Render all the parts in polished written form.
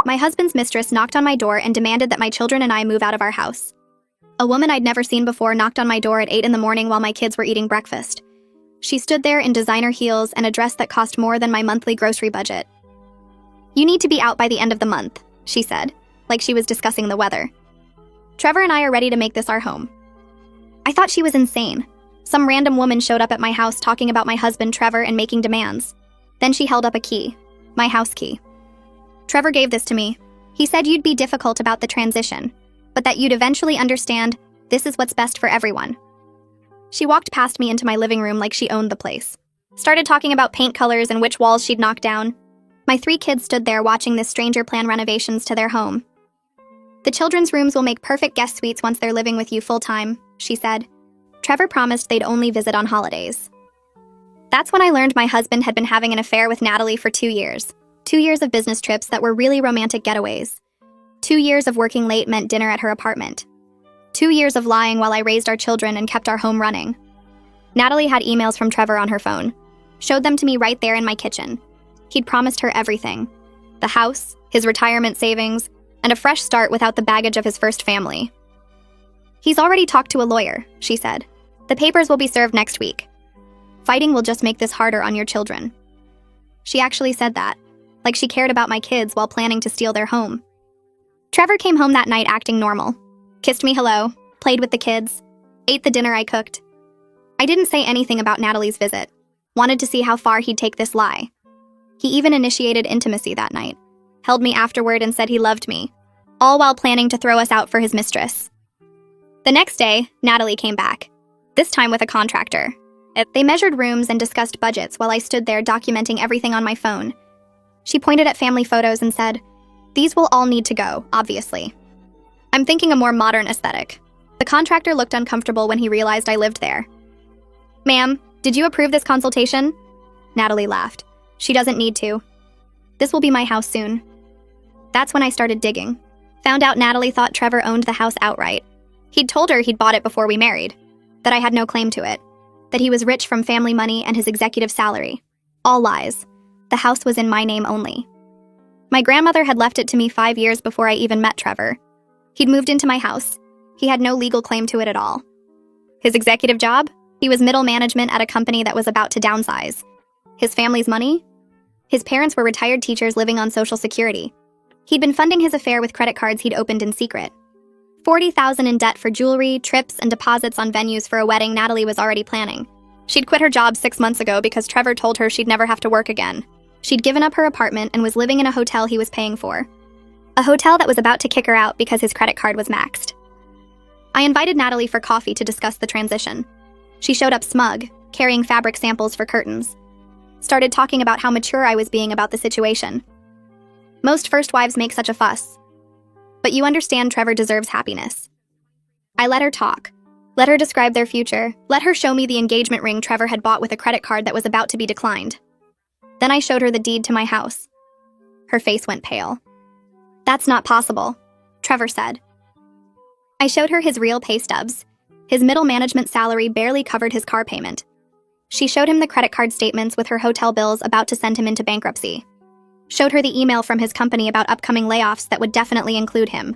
My husband's mistress knocked on my door and demanded that my children and I move out of our house. A woman I'd never seen before knocked on my door at 8 in the morning while my kids were eating breakfast. She stood there in designer heels and a dress that cost more than my monthly grocery budget. "You need to be out by the end of the month," she said, like she was discussing the weather. "Trevor and I are ready to make this our home." I thought she was insane. Some random woman showed up at my house talking about my husband Trevor and making demands. Then she held up a key, my house key. "Trevor gave this to me. He said you'd be difficult about the transition, but that you'd eventually understand this is what's best for everyone." She walked past me into my living room like she owned the place. Started talking about paint colors and which walls she'd knock down. My 3 kids stood there watching this stranger plan renovations to their home. "The children's rooms will make perfect guest suites once they're living with you full-time," she said. Trevor promised they'd only visit on holidays. That's when I learned my husband had been having an affair with Natalie for 2 years. 2 years of business trips that were really romantic getaways. 2 years of working late meant dinner at her apartment. 2 years of lying while I raised our children and kept our home running. Natalie had emails from Trevor on her phone. Showed them to me right there in my kitchen. He'd promised her everything. The house, his retirement savings, and a fresh start without the baggage of his first family. "He's already talked to a lawyer," she said. "The papers will be served next week. Fighting will just make this harder on your children." She actually said that, like she cared about my kids while planning to steal their home. Trevor came home that night acting normal. Kissed me hello, played with the kids, ate the dinner I cooked. I didn't say anything about Natalie's visit. Wanted to see how far he'd take this lie. He even initiated intimacy that night. Held me afterward and said he loved me, all while planning to throw us out for his mistress. The next day, Natalie came back, this time with a contractor. They measured rooms and discussed budgets while I stood there documenting everything on my phone. She pointed at family photos and said, "These will all need to go, obviously. I'm thinking a more modern aesthetic." The contractor looked uncomfortable when he realized I lived there. "Ma'am, did you approve this consultation?" Natalie laughed. "She doesn't need to. This will be my house soon." That's when I started digging. Found out Natalie thought Trevor owned the house outright. He'd told her he'd bought it before we married, that I had no claim to it, that he was rich from family money and his executive salary. All lies. The house was in my name only. My grandmother had left it to me 5 years before I even met Trevor. He'd moved into my house. He had no legal claim to it at all. His executive job? He was middle management at a company that was about to downsize. His family's money? His parents were retired teachers living on Social Security. He'd been funding his affair with credit cards he'd opened in secret. $40,000 in debt for jewelry, trips, and deposits on venues for a wedding Natalie was already planning. She'd quit her job 6 months ago because Trevor told her she'd never have to work again. She'd given up her apartment and was living in a hotel he was paying for. A hotel that was about to kick her out because his credit card was maxed. I invited Natalie for coffee to discuss the transition. She showed up smug, carrying fabric samples for curtains. Started talking about how mature I was being about the situation. Most first wives make such a fuss. But you understand Trevor deserves happiness. I let her talk. Let her describe their future. Let her show me the engagement ring Trevor had bought with a credit card that was about to be declined. Then I showed her the deed to my house. Her face went pale. "That's not possible," Trevor said. I showed her his real pay stubs. His middle management salary barely covered his car payment. She showed him the credit card statements with her hotel bills about to send him into bankruptcy. Showed her the email from his company about upcoming layoffs that would definitely include him.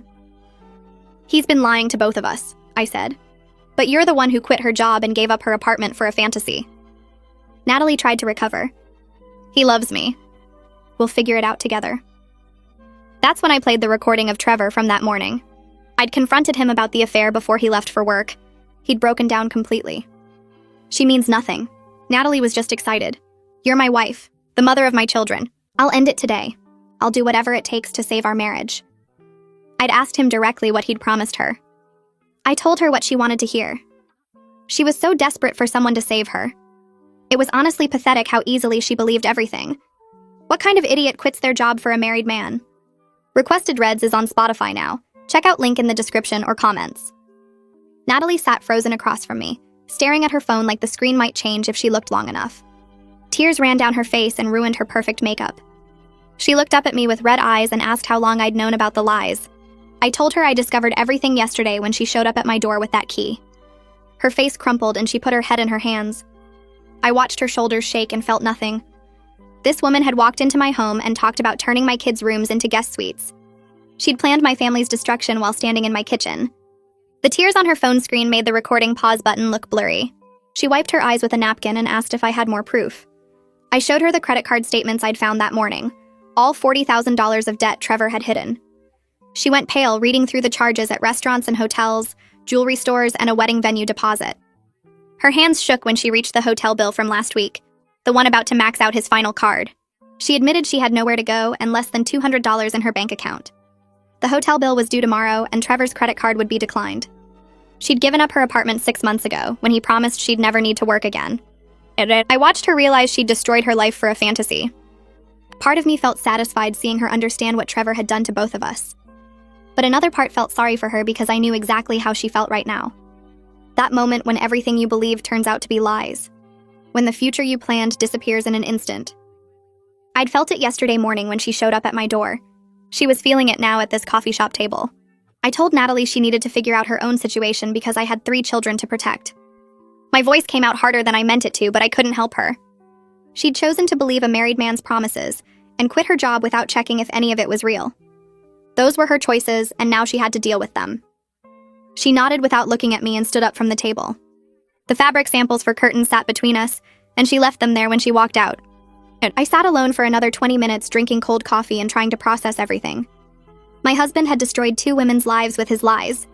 "He's been lying to both of us," I said. "But you're the one who quit her job and gave up her apartment for a fantasy." Natalie tried to recover. "He loves me. We'll figure it out together." That's when I played the recording of Trevor from that morning. I'd confronted him about the affair before he left for work. He'd broken down completely. "She means nothing." Natalie was just excited. "You're my wife, the mother of my children. I'll end it today. I'll do whatever it takes to save our marriage." I'd asked him directly what he'd promised her. I told her what she wanted to hear. She was so desperate for someone to save her. It was honestly pathetic how easily she believed everything. What kind of idiot quits their job for a married man? Requested Reds is on Spotify now. Check out link in the description or comments. Natalie sat frozen across from me, staring at her phone like the screen might change if she looked long enough. Tears ran down her face and ruined her perfect makeup. She looked up at me with red eyes and asked how long I'd known about the lies. I told her I discovered everything yesterday when she showed up at my door with that key. Her face crumpled and she put her head in her hands. I watched her shoulders shake and felt nothing. This woman had walked into my home and talked about turning my kids' rooms into guest suites. She'd planned my family's destruction while standing in my kitchen. The tears on her phone screen made the recording pause button look blurry. She wiped her eyes with a napkin and asked if I had more proof. I showed her the credit card statements I'd found that morning, all $40,000 of debt Trevor had hidden. She went pale, reading through the charges at restaurants and hotels, jewelry stores, and a wedding venue deposit. Her hands shook when she reached the hotel bill from last week, the one about to max out his final card. She admitted she had nowhere to go and less than $200 in her bank account. The hotel bill was due tomorrow, and Trevor's credit card would be declined. She'd given up her apartment 6 months ago, when he promised she'd never need to work again. I watched her realize she'd destroyed her life for a fantasy. Part of me felt satisfied seeing her understand what Trevor had done to both of us. But another part felt sorry for her because I knew exactly how she felt right now. That moment when everything you believe turns out to be lies. When the future you planned disappears in an instant. I'd felt it yesterday morning when she showed up at my door. She was feeling it now at this coffee shop table. I told Natalie she needed to figure out her own situation because I had 3 children to protect. My voice came out harder than I meant it to, but I couldn't help her. She'd chosen to believe a married man's promises and quit her job without checking if any of it was real. Those were her choices, and now she had to deal with them. She nodded without looking at me and stood up from the table. The fabric samples for curtains sat between us, and she left them there when she walked out. I sat alone for another 20 minutes drinking cold coffee and trying to process everything. My husband had destroyed 2 women's lives with his lies.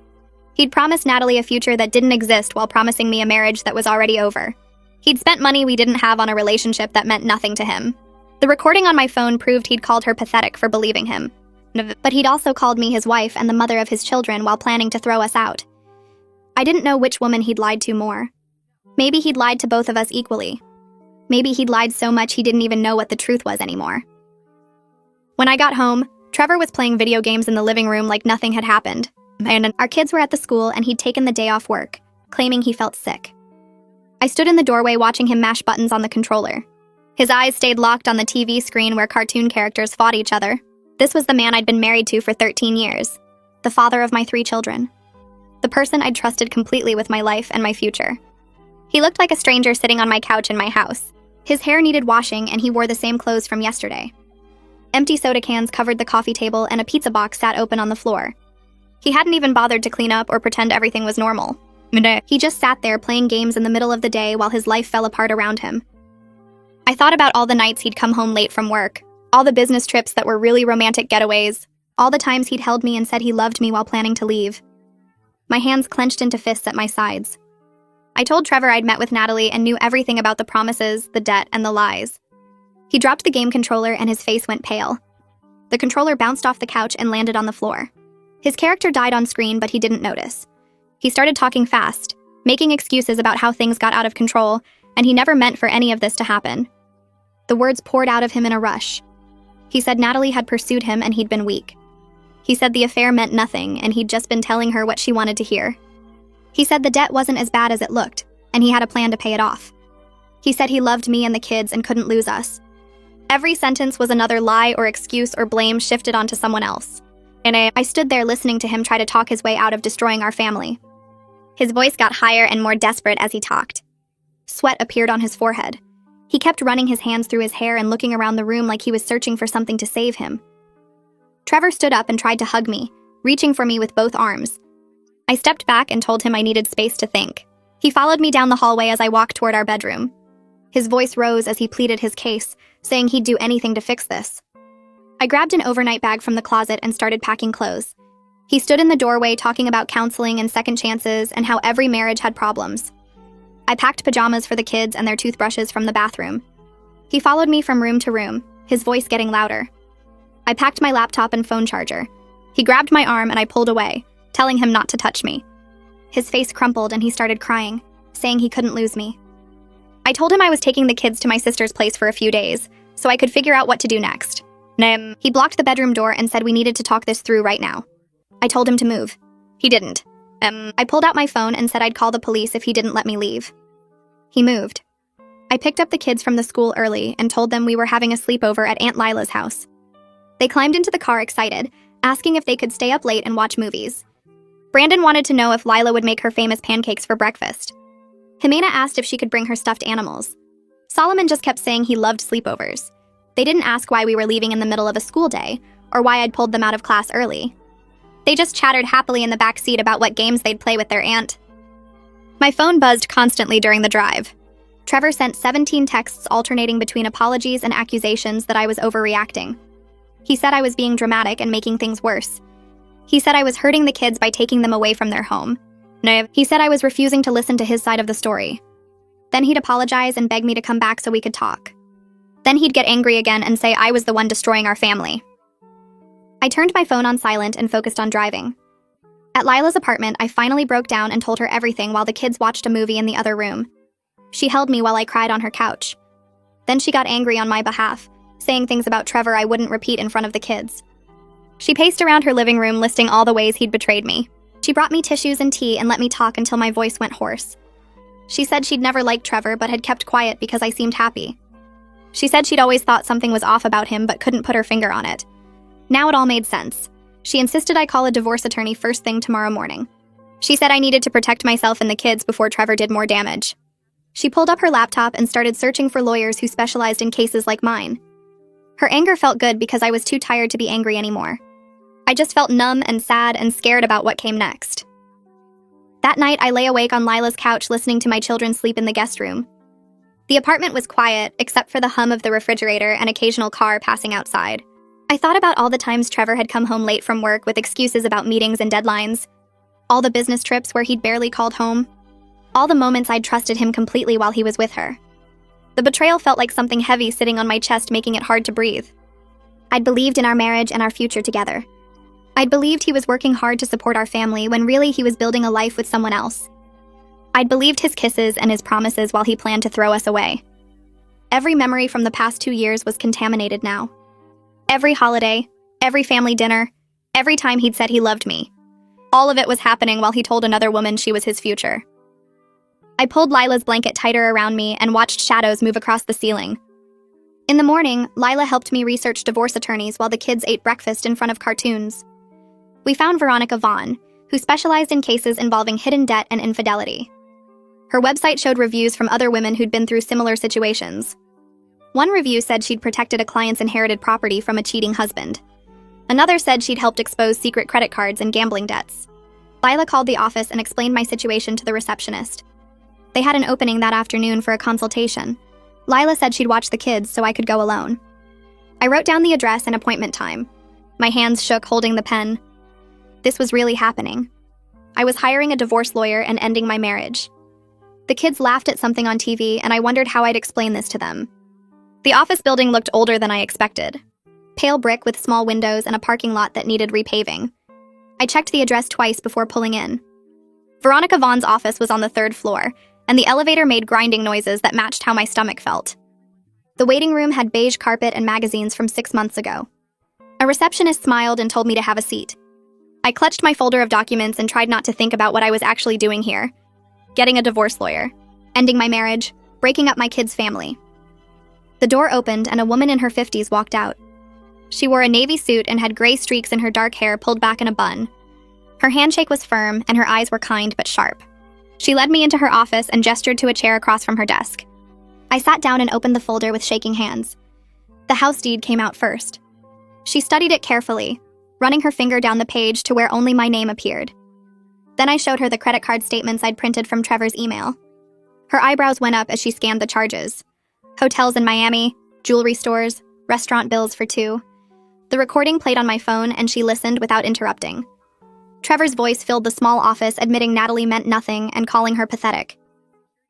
He'd promised Natalie a future that didn't exist while promising me a marriage that was already over. He'd spent money we didn't have on a relationship that meant nothing to him. The recording on my phone proved he'd called her pathetic for believing him. But he'd also called me his wife and the mother of his children while planning to throw us out. I didn't know which woman he'd lied to more. Maybe he'd lied to both of us equally. Maybe he'd lied so much he didn't even know what the truth was anymore. When I got home, Trevor was playing video games in the living room like nothing had happened. And our kids were at the school and he'd taken the day off work, claiming he felt sick. I stood in the doorway watching him mash buttons on the controller. His eyes stayed locked on the TV screen where cartoon characters fought each other. This was the man I'd been married to for 13 years, the father of my 3 children. The person I'd trusted completely with my life and my future. He looked like a stranger sitting on my couch in my house. His hair needed washing and he wore the same clothes from yesterday. Empty soda cans covered the coffee table and a pizza box sat open on the floor. He hadn't even bothered to clean up or pretend everything was normal. He just sat there playing games in the middle of the day while his life fell apart around him. I thought about all the nights he'd come home late from work, all the business trips that were really romantic getaways, all the times he'd held me and said he loved me while planning to leave. My hands clenched into fists at my sides. I told Trevor I'd met with Natalie and knew everything about the promises, the debt, and the lies. He dropped the game controller and his face went pale. The controller bounced off the couch and landed on the floor. His character died on screen, but he didn't notice. He started talking fast, making excuses about how things got out of control, and he never meant for any of this to happen. The words poured out of him in a rush. He said Natalie had pursued him and he'd been weak. He said the affair meant nothing and he'd just been telling her what she wanted to hear. He said the debt wasn't as bad as it looked, and he had a plan to pay it off. He said he loved me and the kids and couldn't lose us. Every sentence was another lie or excuse or blame shifted onto someone else. And I stood there listening to him try to talk his way out of destroying our family. His voice got higher and more desperate as he talked. Sweat appeared on his forehead. He kept running his hands through his hair and looking around the room like he was searching for something to save him. Trevor stood up and tried to hug me, reaching for me with both arms. I stepped back and told him I needed space to think. He followed me down the hallway as I walked toward our bedroom. His voice rose as he pleaded his case, saying he'd do anything to fix this. I grabbed an overnight bag from the closet and started packing clothes. He stood in the doorway talking about counseling and second chances and how every marriage had problems. I packed pajamas for the kids and their toothbrushes from the bathroom. He followed me from room to room, his voice getting louder. I packed my laptop and phone charger. He grabbed my arm and I pulled away, telling him not to touch me. His face crumpled and he started crying, saying he couldn't lose me. I told him I was taking the kids to my sister's place for a few days, so I could figure out what to do next. He blocked the bedroom door and said we needed to talk this through right now. I told him to move. He didn't. I pulled out my phone and said I'd call the police if he didn't let me leave. He moved. I picked up the kids from the school early and told them we were having a sleepover at Aunt Lila's house. They climbed into the car excited, asking if they could stay up late and watch movies. Brandon wanted to know if Lila would make her famous pancakes for breakfast. Jimena asked if she could bring her stuffed animals. Solomon just kept saying he loved sleepovers. They didn't ask why we were leaving in the middle of a school day, or why I'd pulled them out of class early. They just chattered happily in the back seat about what games they'd play with their aunt. My phone buzzed constantly during the drive. Trevor sent 17 texts alternating between apologies and accusations that I was overreacting. He said I was being dramatic and making things worse. He said I was hurting the kids by taking them away from their home. No, he said I was refusing to listen to his side of the story. Then he'd apologize and beg me to come back so we could talk. Then he'd get angry again and say I was the one destroying our family. I turned my phone on silent and focused on driving. At Lila's apartment, I finally broke down and told her everything while the kids watched a movie in the other room. She held me while I cried on her couch. Then she got angry on my behalf, saying things about Trevor I wouldn't repeat in front of the kids. She paced around her living room listing all the ways he'd betrayed me. She brought me tissues and tea and let me talk until my voice went hoarse. She said she'd never liked Trevor but had kept quiet because I seemed happy. She said she'd always thought something was off about him but couldn't put her finger on it. Now it all made sense. She insisted I call a divorce attorney first thing tomorrow morning. She said I needed to protect myself and the kids before Trevor did more damage. She pulled up her laptop and started searching for lawyers who specialized in cases like mine. Her anger felt good because I was too tired to be angry anymore. I just felt numb and sad and scared about what came next. That night, I lay awake on Lila's couch listening to my children sleep in the guest room. The apartment was quiet, except for the hum of the refrigerator and occasional car passing outside. I thought about all the times Trevor had come home late from work with excuses about meetings and deadlines, all the business trips where he'd barely called home, all the moments I'd trusted him completely while he was with her. The betrayal felt like something heavy sitting on my chest, making it hard to breathe. I'd believed in our marriage and our future together. I'd believed he was working hard to support our family when really he was building a life with someone else. I'd believed his kisses and his promises while he planned to throw us away. Every memory from the past 2 years was contaminated now. Every holiday, every family dinner, every time he'd said he loved me. All of it was happening while he told another woman she was his future. I pulled Lila's blanket tighter around me and watched shadows move across the ceiling. In the morning, Lila helped me research divorce attorneys while the kids ate breakfast in front of cartoons. We found Veronica Vaughn, who specialized in cases involving hidden debt and infidelity. Her website showed reviews from other women who'd been through similar situations. One review said she'd protected a client's inherited property from a cheating husband. Another said she'd helped expose secret credit cards and gambling debts. Lila called the office and explained my situation to the receptionist. They had an opening that afternoon for a consultation. Lila said she'd watch the kids so I could go alone. I wrote down the address and appointment time. My hands shook holding the pen. This was really happening. I was hiring a divorce lawyer and ending my marriage. The kids laughed at something on TV, and I wondered how I'd explain this to them. The office building looked older than I expected. Pale brick with small windows and a parking lot that needed repaving. I checked the address twice before pulling in. Veronica Vaughn's office was on the 3rd floor, and the elevator made grinding noises that matched how my stomach felt. The waiting room had beige carpet and magazines from 6 months ago. A receptionist smiled and told me to have a seat. I clutched my folder of documents and tried not to think about what I was actually doing here. Getting a divorce lawyer, ending my marriage, breaking up my kids' family. The door opened and a woman in her 50s walked out. She wore a navy suit and had gray streaks in her dark hair pulled back in a bun. Her handshake was firm and her eyes were kind but sharp. She led me into her office and gestured to a chair across from her desk. I sat down and opened the folder with shaking hands. The house deed came out first. She studied it carefully, running her finger down the page to where only my name appeared. Then I showed her the credit card statements I'd printed from Trevor's email. Her eyebrows went up as she scanned the charges. Hotels in Miami, jewelry stores, restaurant bills for 2. The recording played on my phone and she listened without interrupting. Trevor's voice filled the small office, admitting Natalie meant nothing and calling her pathetic.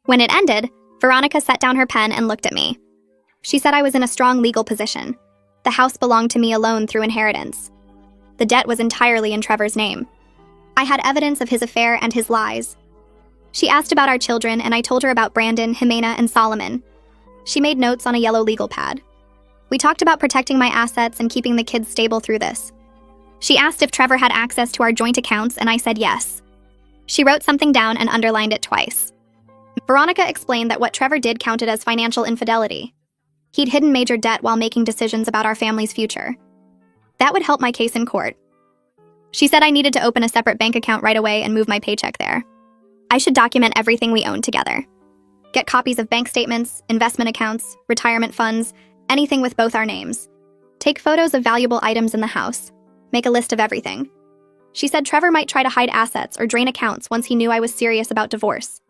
When it ended, Veronica set down her pen and looked at me. She said I was in a strong legal position. The house belonged to me alone through inheritance. The debt was entirely in Trevor's name. I had evidence of his affair and his lies. She asked about our children, and I told her about Brandon, Jimena, and Solomon. She made notes on a yellow legal pad. We talked about protecting my assets and keeping the kids stable through this. She asked if Trevor had access to our joint accounts, and I said yes. She wrote something down and underlined it twice. Veronica explained that what Trevor did counted as financial infidelity. He'd hidden major debt while making decisions about our family's future. That would help my case in court. She said I needed to open a separate bank account right away and move my paycheck there. I should document everything we owned together. Get copies of bank statements, investment accounts, retirement funds, anything with both our names. Take photos of valuable items in the house. Make a list of everything. She said Trevor might try to hide assets or drain accounts once he knew I was serious about divorce.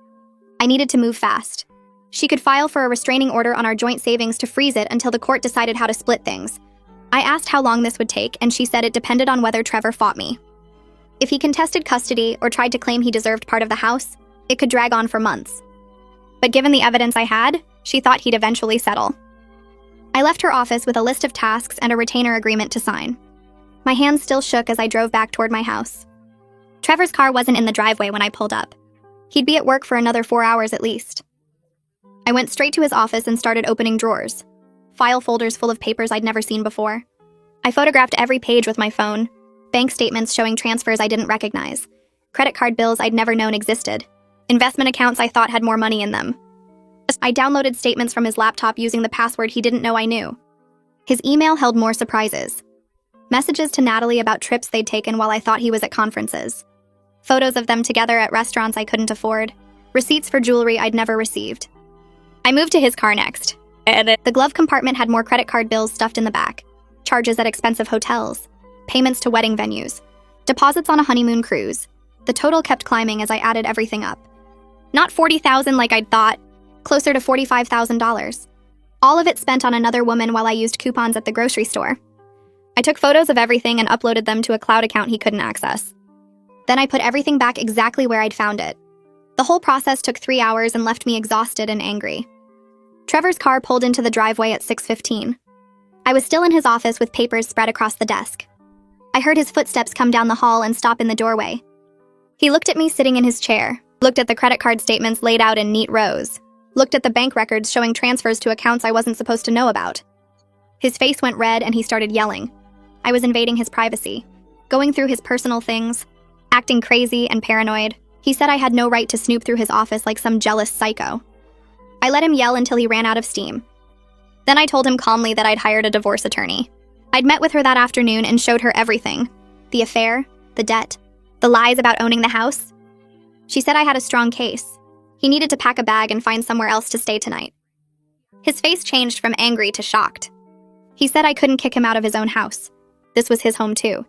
I needed to move fast. She could file for a restraining order on our joint savings to freeze it until the court decided how to split things. I asked how long this would take, and she said it depended on whether Trevor fought me. If he contested custody or tried to claim he deserved part of the house, it could drag on for months. But given the evidence I had, she thought he'd eventually settle. I left her office with a list of tasks and a retainer agreement to sign. My hands still shook as I drove back toward my house. Trevor's car wasn't in the driveway when I pulled up. He'd be at work for another 4 hours at least. I went straight to his office and started opening drawers. File folders full of papers I'd never seen before. I photographed every page with my phone. Bank statements showing transfers I didn't recognize. Credit card bills I'd never known existed. Investment accounts I thought had more money in them. I downloaded statements from his laptop using the password he didn't know I knew. His email held more surprises. Messages to Natalie about trips they'd taken while I thought he was at conferences. Photos of them together at restaurants I couldn't afford. Receipts for jewelry I'd never received. I moved to his car next. The glove compartment had more credit card bills stuffed in the back. Charges at expensive hotels. Payments to wedding venues. Deposits on a honeymoon cruise. The total kept climbing as I added everything up. Not $40,000 like I'd thought. Closer to $45,000. All of it spent on another woman while I used coupons at the grocery store. I took photos of everything and uploaded them to a cloud account he couldn't access. Then I put everything back exactly where I'd found it. The whole process took 3 hours and left me exhausted and angry. Trevor's car pulled into the driveway at 6:15. I was still in his office with papers spread across the desk. I heard his footsteps come down the hall and stop in the doorway. He looked at me sitting in his chair, looked at the credit card statements laid out in neat rows, looked at the bank records showing transfers to accounts I wasn't supposed to know about. His face went red and he started yelling. I was invading his privacy, going through his personal things, acting crazy and paranoid. He said I had no right to snoop through his office like some jealous psycho. I let him yell until he ran out of steam. Then I told him calmly that I'd hired a divorce attorney. I'd met with her that afternoon and showed her everything. The affair, the debt, the lies about owning the house. She said I had a strong case. He needed to pack a bag and find somewhere else to stay tonight. His face changed from angry to shocked. He said I couldn't kick him out of his own house. This was his home too.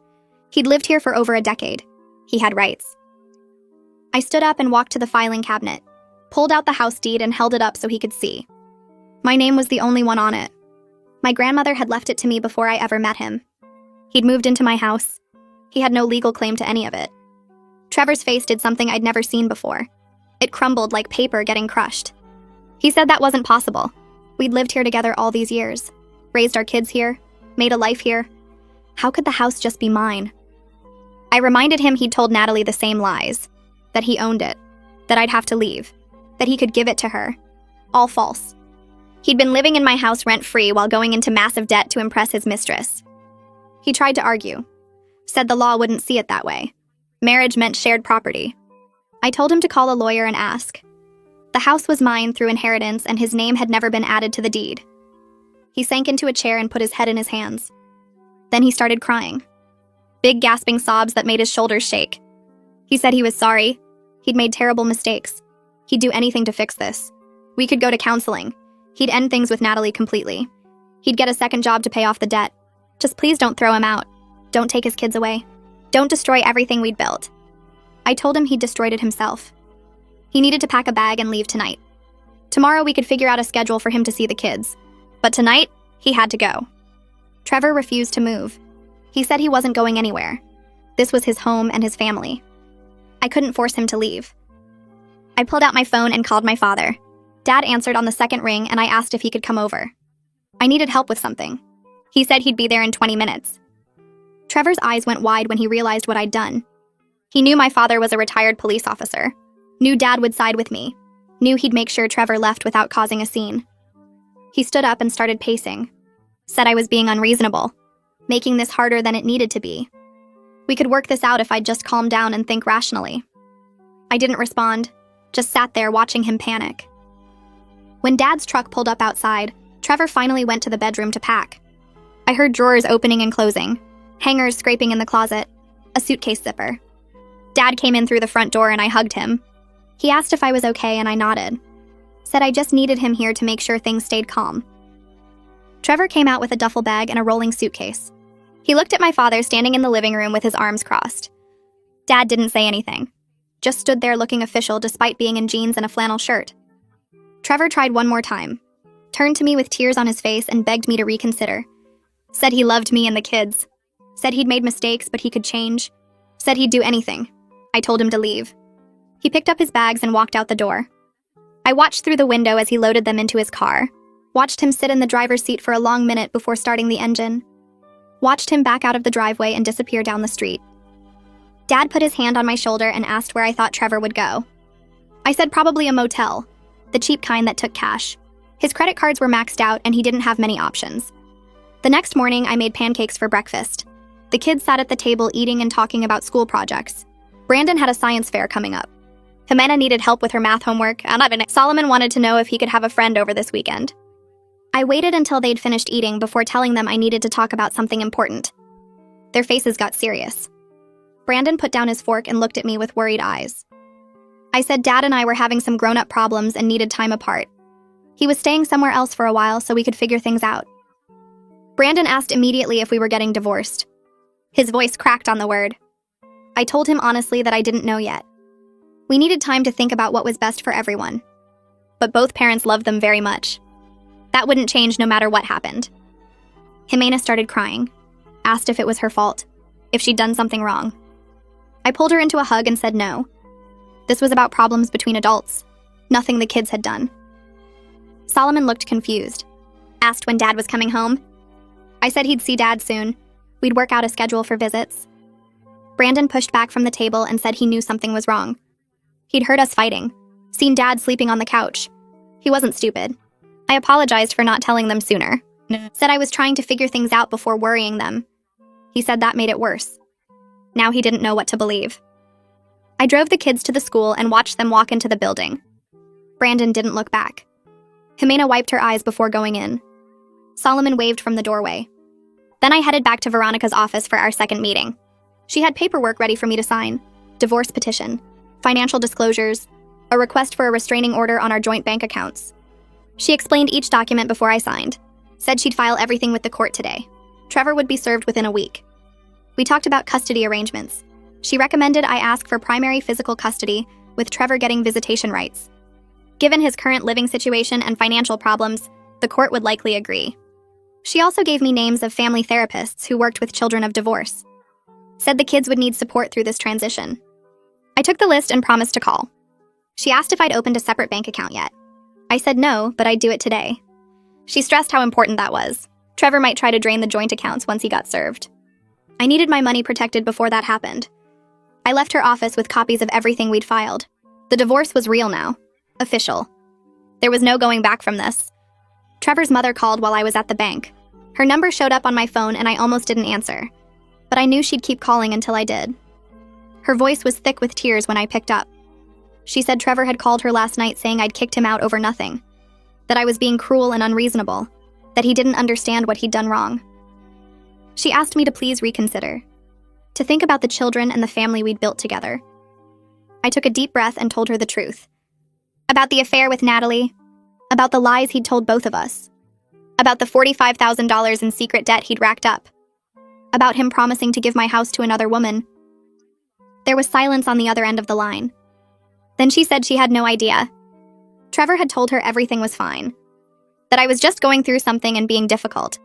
He'd lived here for over a decade. He had rights. I stood up and walked to the filing cabinet, pulled out the house deed and held it up so he could see. My name was the only one on it. My grandmother had left it to me before I ever met him. He'd moved into my house. He had no legal claim to any of it. Trevor's face did something I'd never seen before. It crumbled like paper getting crushed. He said that wasn't possible. We'd lived here together all these years, raised our kids here, made a life here. How could the house just be mine? I reminded him he'd told Natalie the same lies, that he owned it, that I'd have to leave, that he could give it to her. All false. He'd been living in my house rent-free while going into massive debt to impress his mistress. He tried to argue, said the law wouldn't see it that way. Marriage meant shared property. I told him to call a lawyer and ask. The house was mine through inheritance and his name had never been added to the deed. He sank into a chair and put his head in his hands. Then he started crying. Big gasping sobs that made his shoulders shake. He said he was sorry. He'd made terrible mistakes. He'd do anything to fix this. We could go to counseling. He'd end things with Natalie completely. He'd get a second job to pay off the debt. Just please don't throw him out. Don't take his kids away. Don't destroy everything we'd built. I told him he'd destroyed it himself. He needed to pack a bag and leave tonight. Tomorrow we could figure out a schedule for him to see the kids. But tonight, he had to go. Trevor refused to move. He said he wasn't going anywhere. This was his home and his family. I couldn't force him to leave. I pulled out my phone and called my father. Dad answered on the second ring and I asked if he could come over. I needed help with something. He said he'd be there in 20 minutes. Trevor's eyes went wide when he realized what I'd done. He knew my father was a retired police officer. Knew Dad would side with me. Knew he'd make sure Trevor left without causing a scene. He stood up and started pacing. Said I was being unreasonable, making this harder than it needed to be. We could work this out if I'd just calm down and think rationally. I didn't respond, just sat there watching him panic. When Dad's truck pulled up outside, Trevor finally went to the bedroom to pack. I heard drawers opening and closing, hangers scraping in the closet, a suitcase zipper. Dad came in through the front door and I hugged him. He asked if I was okay and I nodded. Said I just needed him here to make sure things stayed calm. Trevor came out with a duffel bag and a rolling suitcase. He looked at my father standing in the living room with his arms crossed. Dad didn't say anything, just stood there looking official despite being in jeans and a flannel shirt. Trevor tried one more time, turned to me with tears on his face and begged me to reconsider. Said he loved me and the kids. Said he'd made mistakes but he could change. Said he'd do anything. I told him to leave. He picked up his bags and walked out the door. I watched through the window as he loaded them into his car, watched him sit in the driver's seat for a long minute before starting the engine, watched him back out of the driveway and disappear down the street. Dad put his hand on my shoulder and asked where I thought Trevor would go. I said probably a motel, the cheap kind that took cash. His credit cards were maxed out and he didn't have many options. The next morning, I made pancakes for breakfast. The kids sat at the table eating and talking about school projects. Brandon had a science fair coming up. Jimena needed help with her math homework, and Solomon wanted to know if he could have a friend over this weekend. I waited until they'd finished eating before telling them I needed to talk about something important. Their faces got serious. Brandon put down his fork and looked at me with worried eyes. I said Dad and I were having some grown-up problems and needed time apart. He was staying somewhere else for a while so we could figure things out. Brandon asked immediately if we were getting divorced. His voice cracked on the word. I told him honestly that I didn't know yet. We needed time to think about what was best for everyone. But both parents loved them very much. That wouldn't change no matter what happened. Jimena started crying, asked if it was her fault, if she'd done something wrong. I pulled her into a hug and said no. This was about problems between adults, nothing the kids had done. Solomon looked confused, asked when Dad was coming home. I said he'd see Dad soon. We'd work out a schedule for visits. Brandon pushed back from the table and said he knew something was wrong. He'd heard us fighting, seen Dad sleeping on the couch. He wasn't stupid. I apologized for not telling them sooner. Said I was trying to figure things out before worrying them. He said that made it worse. Now he didn't know what to believe. I drove the kids to the school and watched them walk into the building. Brandon didn't look back. Jimena wiped her eyes before going in. Solomon waved from the doorway. Then I headed back to Veronica's office for our second meeting. She had paperwork ready for me to sign. Divorce petition, financial disclosures, a request for a restraining order on our joint bank accounts. She explained each document before I signed, said she'd file everything with the court today. Trevor would be served within a week. We talked about custody arrangements. She recommended I ask for primary physical custody, with Trevor getting visitation rights. Given his current living situation and financial problems, the court would likely agree. She also gave me names of family therapists who worked with children of divorce. Said the kids would need support through this transition. I took the list and promised to call. She asked if I'd opened a separate bank account yet. I said no, but I'd do it today. She stressed how important that was. Trevor might try to drain the joint accounts once he got served. I needed my money protected before that happened. I left her office with copies of everything we'd filed. The divorce was real now. Official. There was no going back from this. Trevor's mother called while I was at the bank. Her number showed up on my phone and I almost didn't answer. But I knew she'd keep calling until I did. Her voice was thick with tears when I picked up. She said Trevor had called her last night saying I'd kicked him out over nothing. That I was being cruel and unreasonable. That he didn't understand what he'd done wrong. She asked me to please reconsider. To think about the children and the family we'd built together. I took a deep breath and told her the truth. About the affair with Natalie. About the lies he'd told both of us. About the $45,000 in secret debt he'd racked up. About him promising to give my house to another woman. There was silence on the other end of the line. Then she said she had no idea. Trevor had told her everything was fine. That I was just going through something and being difficult.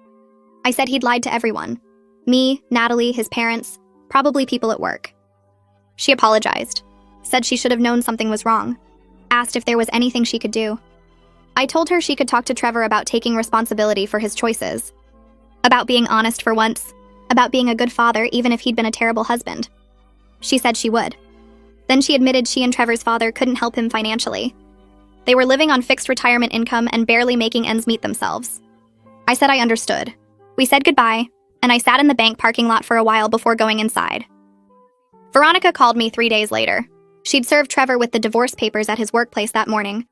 I said he'd lied to everyone. Me, Natalie, his parents, probably people at work. She apologized. Said she should have known something was wrong. Asked if there was anything she could do. I told her she could talk to Trevor about taking responsibility for his choices. About being honest for once. About being a good father even if he'd been a terrible husband. She said she would. Then she admitted she and Trevor's father couldn't help him financially. They were living on fixed retirement income and barely making ends meet themselves. I said I understood. We said goodbye, and I sat in the bank parking lot for a while before going inside. Veronica called me 3 days later. She'd served Trevor with the divorce papers at his workplace that morning.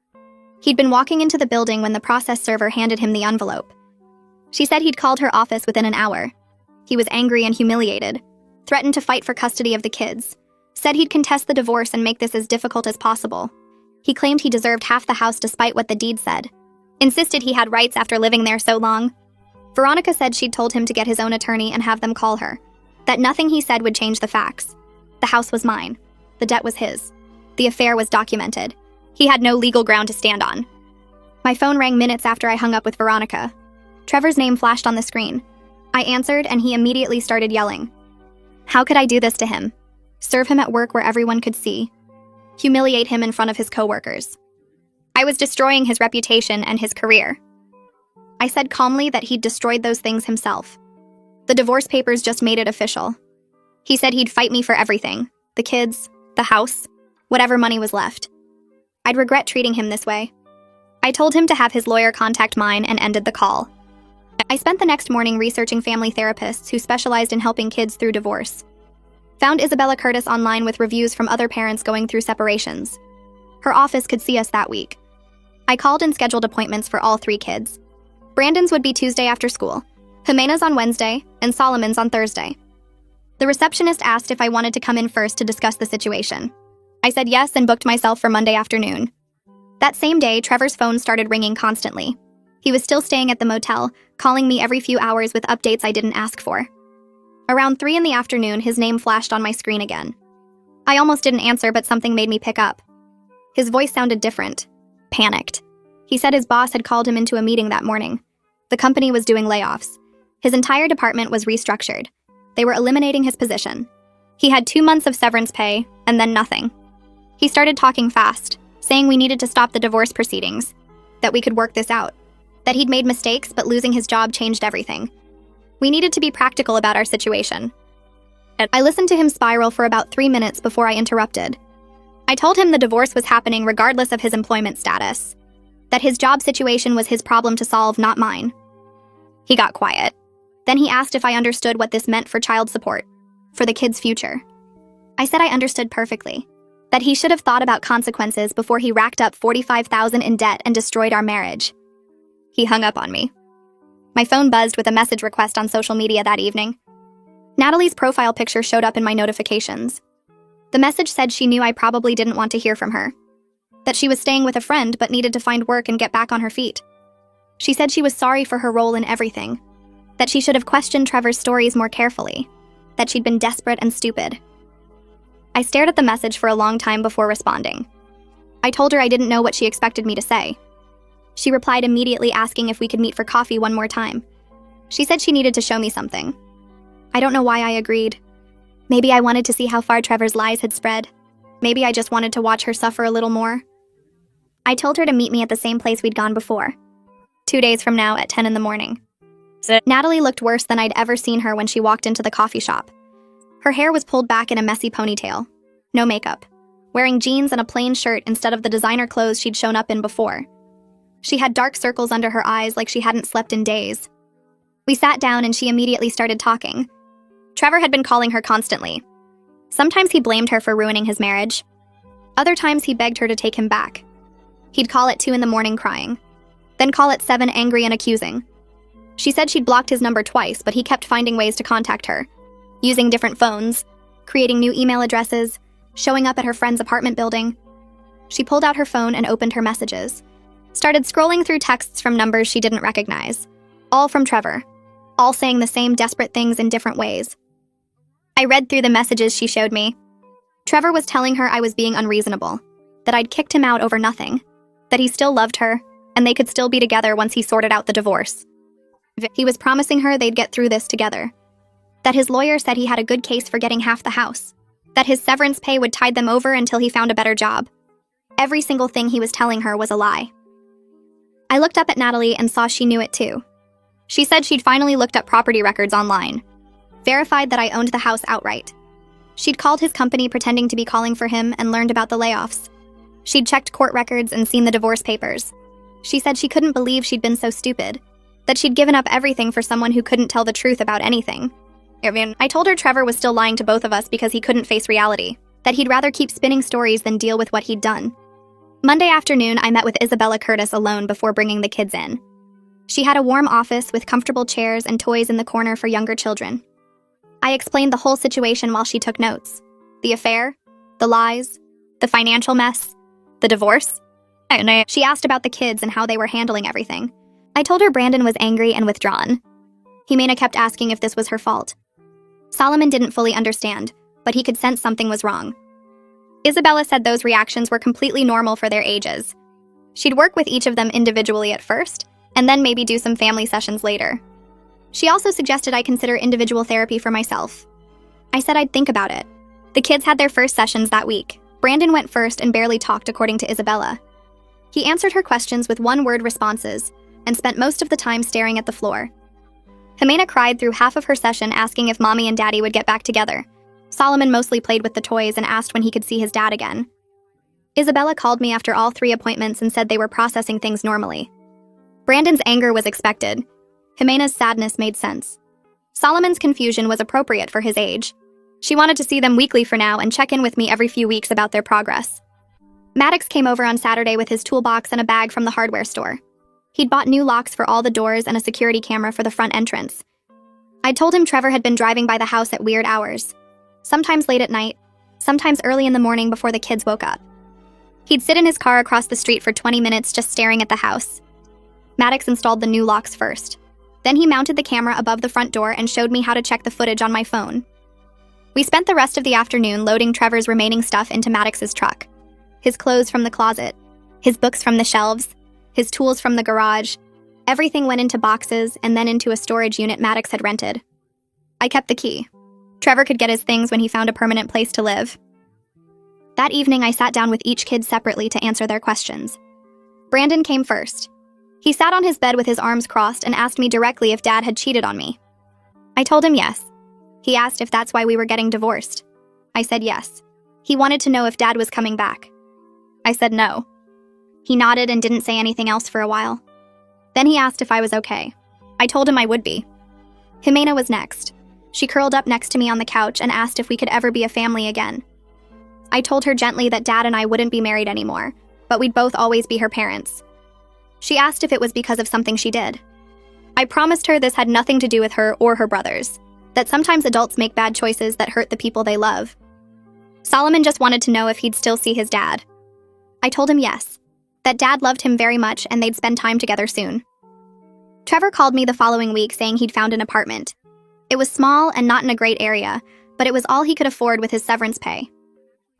He'd been walking into the building when the process server handed him the envelope. She said he'd called her office within an hour. He was angry and humiliated, threatened to fight for custody of the kids, said he'd contest the divorce and make this as difficult as possible. He claimed he deserved half the house despite what the deed said, insisted he had rights after living there so long. Veronica said she'd told him to get his own attorney and have them call her, that nothing he said would change the facts. The house was mine. The debt was his. The affair was documented. He had no legal ground to stand on. My phone rang minutes after I hung up with Veronica. Trevor's name flashed on the screen. I answered, and he immediately started yelling. How could I do this to him? Serve him at work where everyone could see? Humiliate him in front of his coworkers? I was destroying his reputation and his career. I said calmly that he'd destroyed those things himself. The divorce papers just made it official. He said he'd fight me for everything. The kids, the house, whatever money was left. I'd regret treating him this way. I told him to have his lawyer contact mine and ended the call. I spent the next morning researching family therapists who specialized in helping kids through divorce. Found Isabella Curtis online with reviews from other parents going through separations. Her office could see us that week. I called and scheduled appointments for all 3 kids. Brandon's would be Tuesday after school, Jimena's on Wednesday, and Solomon's on Thursday. The receptionist asked if I wanted to come in first to discuss the situation. I said yes and booked myself for Monday afternoon. That same day, Trevor's phone started ringing constantly. He was still staying at the motel, calling me every few hours with updates I didn't ask for. Around 3 in the afternoon, his name flashed on my screen again. I almost didn't answer, but something made me pick up. His voice sounded different. Panicked. He said his boss had called him into a meeting that morning. The company was doing layoffs. His entire department was restructured. They were eliminating his position. He had 2 months of severance pay, and then nothing. He started talking fast, saying we needed to stop the divorce proceedings, that we could work this out, that he'd made mistakes, but losing his job changed everything. We needed to be practical about our situation. I listened to him spiral for about 3 minutes before I interrupted. I told him the divorce was happening regardless of his employment status, that his job situation was his problem to solve, not mine. He got quiet. Then he asked if I understood what this meant for child support, for the kids' future. I said I understood perfectly, that he should have thought about consequences before he racked up $45,000 in debt and destroyed our marriage. He hung up on me. My phone buzzed with a message request on social media that evening. Natalie's profile picture showed up in my notifications. The message said she knew I probably didn't want to hear from her, that she was staying with a friend but needed to find work and get back on her feet. She said she was sorry for her role in everything, that she should have questioned Trevor's stories more carefully, that she'd been desperate and stupid. I stared at the message for a long time before responding. I told her I didn't know what she expected me to say. She replied immediately asking if we could meet for coffee one more time. She said she needed to show me something. I don't know why I agreed. Maybe I wanted to see how far Trevor's lies had spread. Maybe I just wanted to watch her suffer a little more. I told her to meet me at the same place we'd gone before, 2 days from now at 10 in the morning. Natalie looked worse than I'd ever seen her when she walked into the coffee shop. Her hair was pulled back in a messy ponytail. No makeup. Wearing jeans and a plain shirt instead of the designer clothes she'd shown up in before. She had dark circles under her eyes like she hadn't slept in days. We sat down and she immediately started talking. Trevor had been calling her constantly. Sometimes he blamed her for ruining his marriage. Other times he begged her to take him back. He'd call at 2 in the morning crying, then call at 7 angry and accusing. She said she'd blocked his number twice, but he kept finding ways to contact her, using different phones, creating new email addresses, showing up at her friend's apartment building. She pulled out her phone and opened her messages, started scrolling through texts from numbers she didn't recognize, all from Trevor, all saying the same desperate things in different ways. I read through the messages she showed me. Trevor was telling her I was being unreasonable, that I'd kicked him out over nothing, that he still loved her, and they could still be together once he sorted out the divorce. He was promising her they'd get through this together, that his lawyer said he had a good case for getting half the house, that his severance pay would tide them over until he found a better job. Every single thing he was telling her was a lie. I looked up at Natalie and saw she knew it too. She said she'd finally looked up property records online, verified that I owned the house outright. She'd called his company pretending to be calling for him and learned about the layoffs. She'd checked court records and seen the divorce papers. She said she couldn't believe she'd been so stupid, that she'd given up everything for someone who couldn't tell the truth about anything. I told her Trevor was still lying to both of us because he couldn't face reality, that he'd rather keep spinning stories than deal with what he'd done. Monday afternoon, I met with Isabella Curtis alone before bringing the kids in. She had a warm office with comfortable chairs and toys in the corner for younger children. I explained the whole situation while she took notes. The affair, the lies, the financial mess, the divorce. She asked about the kids and how they were handling everything. I told her Brandon was angry and withdrawn. Jimena kept asking if this was her fault. Solomon didn't fully understand, but he could sense something was wrong. Isabella said those reactions were completely normal for their ages. She'd work with each of them individually at first, and then maybe do some family sessions later. She also suggested I consider individual therapy for myself. I said I'd think about it. The kids had their first sessions that week. Brandon went first and barely talked, according to Isabella. He answered her questions with one-word responses and spent most of the time staring at the floor. Jimena cried through half of her session, asking if Mommy and Daddy would get back together. Solomon mostly played with the toys and asked when he could see his dad again. Isabella called me after all 3 appointments and said they were processing things normally. Brandon's anger was expected. Jimena's sadness made sense. Solomon's confusion was appropriate for his age. She wanted to see them weekly for now and check in with me every few weeks about their progress. Maddox came over on Saturday with his toolbox and a bag from the hardware store. He'd bought new locks for all the doors and a security camera for the front entrance. I'd told him Trevor had been driving by the house at weird hours. Sometimes late at night, sometimes early in the morning before the kids woke up. He'd sit in his car across the street for 20 minutes just staring at the house. Maddox installed the new locks first. Then he mounted the camera above the front door and showed me how to check the footage on my phone. We spent the rest of the afternoon loading Trevor's remaining stuff into Maddox's truck. His clothes from the closet, his books from the shelves, his tools from the garage. Everything went into boxes and then into a storage unit Maddox had rented. I kept the key. Trevor could get his things when he found a permanent place to live. That evening, I sat down with each kid separately to answer their questions. Brandon came first. He sat on his bed with his arms crossed and asked me directly if Dad had cheated on me. I told him yes. He asked if that's why we were getting divorced. I said yes. He wanted to know if Dad was coming back. I said no. He nodded and didn't say anything else for a while. Then he asked if I was okay. I told him I would be. Jimena was next. She curled up next to me on the couch and asked if we could ever be a family again. I told her gently that Dad and I wouldn't be married anymore, but we'd both always be her parents. She asked if it was because of something she did. I promised her this had nothing to do with her or her brothers, that sometimes adults make bad choices that hurt the people they love. Solomon just wanted to know if he'd still see his dad. I told him yes, that Dad loved him very much and they'd spend time together soon. Trevor called me the following week saying he'd found an apartment. It was small and not in a great area, but it was all he could afford with his severance pay.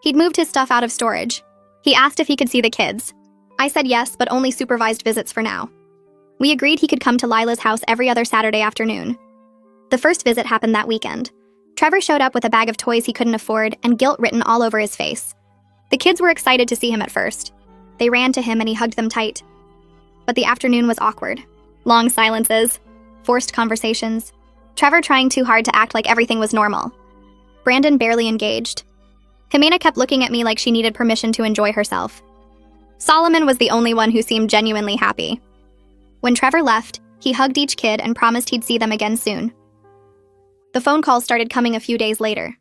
He'd moved his stuff out of storage. He asked if he could see the kids. I said yes, but only supervised visits for now. We agreed he could come to Lila's house every other Saturday afternoon. The first visit happened that weekend. Trevor showed up with a bag of toys he couldn't afford and guilt written all over his face. The kids were excited to see him at first. They ran to him and he hugged them tight. But the afternoon was awkward. Long silences, forced conversations, Trevor trying too hard to act like everything was normal. Brandon barely engaged. Jimena kept looking at me like she needed permission to enjoy herself. Solomon was the only one who seemed genuinely happy. When Trevor left, he hugged each kid and promised he'd see them again soon. The phone calls started coming a few days later.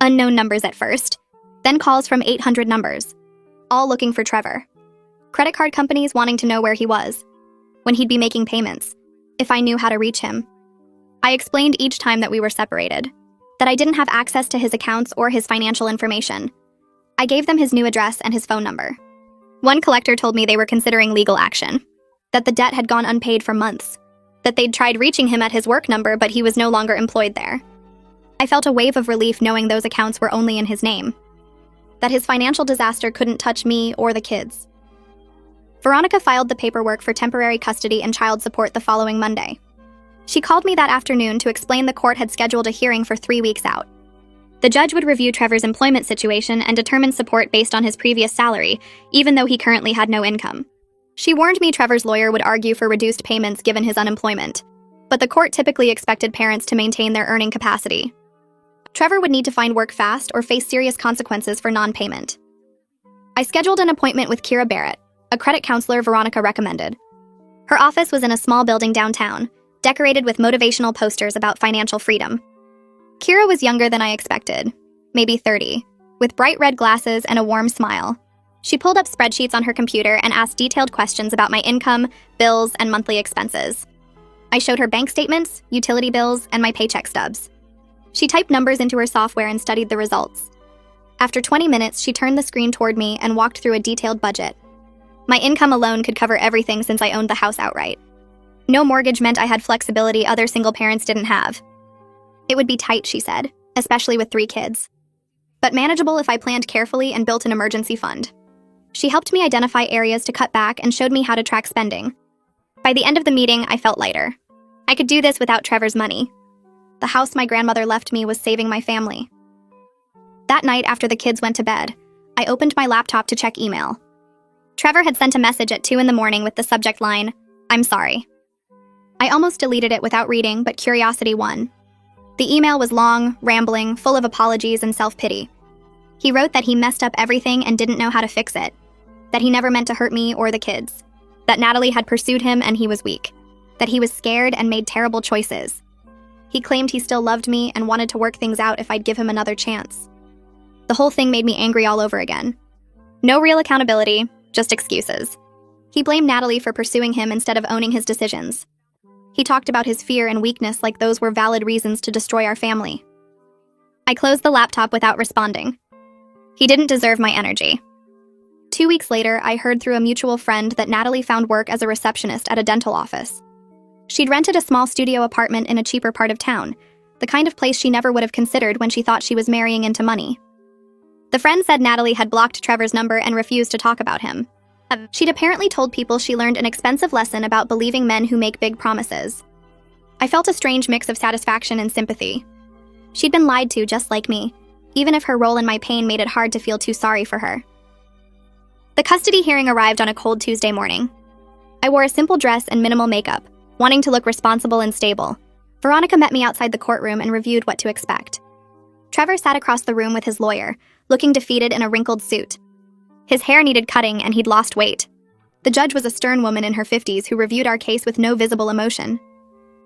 Unknown numbers at first, then calls from 800 numbers, all looking for Trevor. Credit card companies wanting to know where he was, when he'd be making payments, if I knew how to reach him. I explained each time that we were separated, that I didn't have access to his accounts or his financial information. I gave them his new address and his phone number. One collector told me they were considering legal action, that the debt had gone unpaid for months, that they'd tried reaching him at his work number but he was no longer employed there. I felt a wave of relief knowing those accounts were only in his name, that his financial disaster couldn't touch me or the kids. Veronica filed the paperwork for temporary custody and child support the following Monday. She called me that afternoon to explain the court had scheduled a hearing for 3 weeks out. The judge would review Trevor's employment situation and determine support based on his previous salary, even though he currently had no income. She warned me Trevor's lawyer would argue for reduced payments given his unemployment, but the court typically expected parents to maintain their earning capacity. Trevor would need to find work fast or face serious consequences for non-payment. I scheduled an appointment with Kira Barrett, a credit counselor Veronica recommended. Her office was in a small building downtown, decorated with motivational posters about financial freedom. Kira was younger than I expected, maybe 30, with bright red glasses and a warm smile. She pulled up spreadsheets on her computer and asked detailed questions about my income, bills, and monthly expenses. I showed her bank statements, utility bills, and my paycheck stubs. She typed numbers into her software and studied the results. After 20 minutes, she turned the screen toward me and walked through a detailed budget. My income alone could cover everything since I owned the house outright. No mortgage meant I had flexibility other single parents didn't have. It would be tight, she said, especially with 3 kids. But manageable if I planned carefully and built an emergency fund. She helped me identify areas to cut back and showed me how to track spending. By the end of the meeting, I felt lighter. I could do this without Trevor's money. The house my grandmother left me was saving my family. That night, after the kids went to bed, I opened my laptop to check email. Trevor had sent a message at 2 a.m. with the subject line, "I'm sorry." I almost deleted it without reading, but curiosity won. The email was long, rambling, full of apologies and self-pity. He wrote that he messed up everything and didn't know how to fix it, that he never meant to hurt me or the kids, that Natalie had pursued him and he was weak, that he was scared and made terrible choices. He claimed he still loved me and wanted to work things out if I'd give him another chance. The whole thing made me angry all over again. No real accountability, just excuses. He blamed Natalie for pursuing him instead of owning his decisions. He talked about his fear and weakness like those were valid reasons to destroy our family. I closed the laptop without responding. He didn't deserve my energy. 2 weeks later, I heard through a mutual friend that Natalie found work as a receptionist at a dental office. She'd rented a small studio apartment in a cheaper part of town, the kind of place she never would have considered when she thought she was marrying into money. The friend said Natalie had blocked Trevor's number and refused to talk about him. She'd apparently told people she learned an expensive lesson about believing men who make big promises. I felt a strange mix of satisfaction and sympathy. She'd been lied to just like me, even if her role in my pain made it hard to feel too sorry for her. The custody hearing arrived on a cold Tuesday morning. I wore a simple dress and minimal makeup, wanting to look responsible and stable. Veronica met me outside the courtroom and reviewed what to expect. Trevor sat across the room with his lawyer, looking defeated in a wrinkled suit. His hair needed cutting and he'd lost weight. The judge was a stern woman in her 50s who reviewed our case with no visible emotion.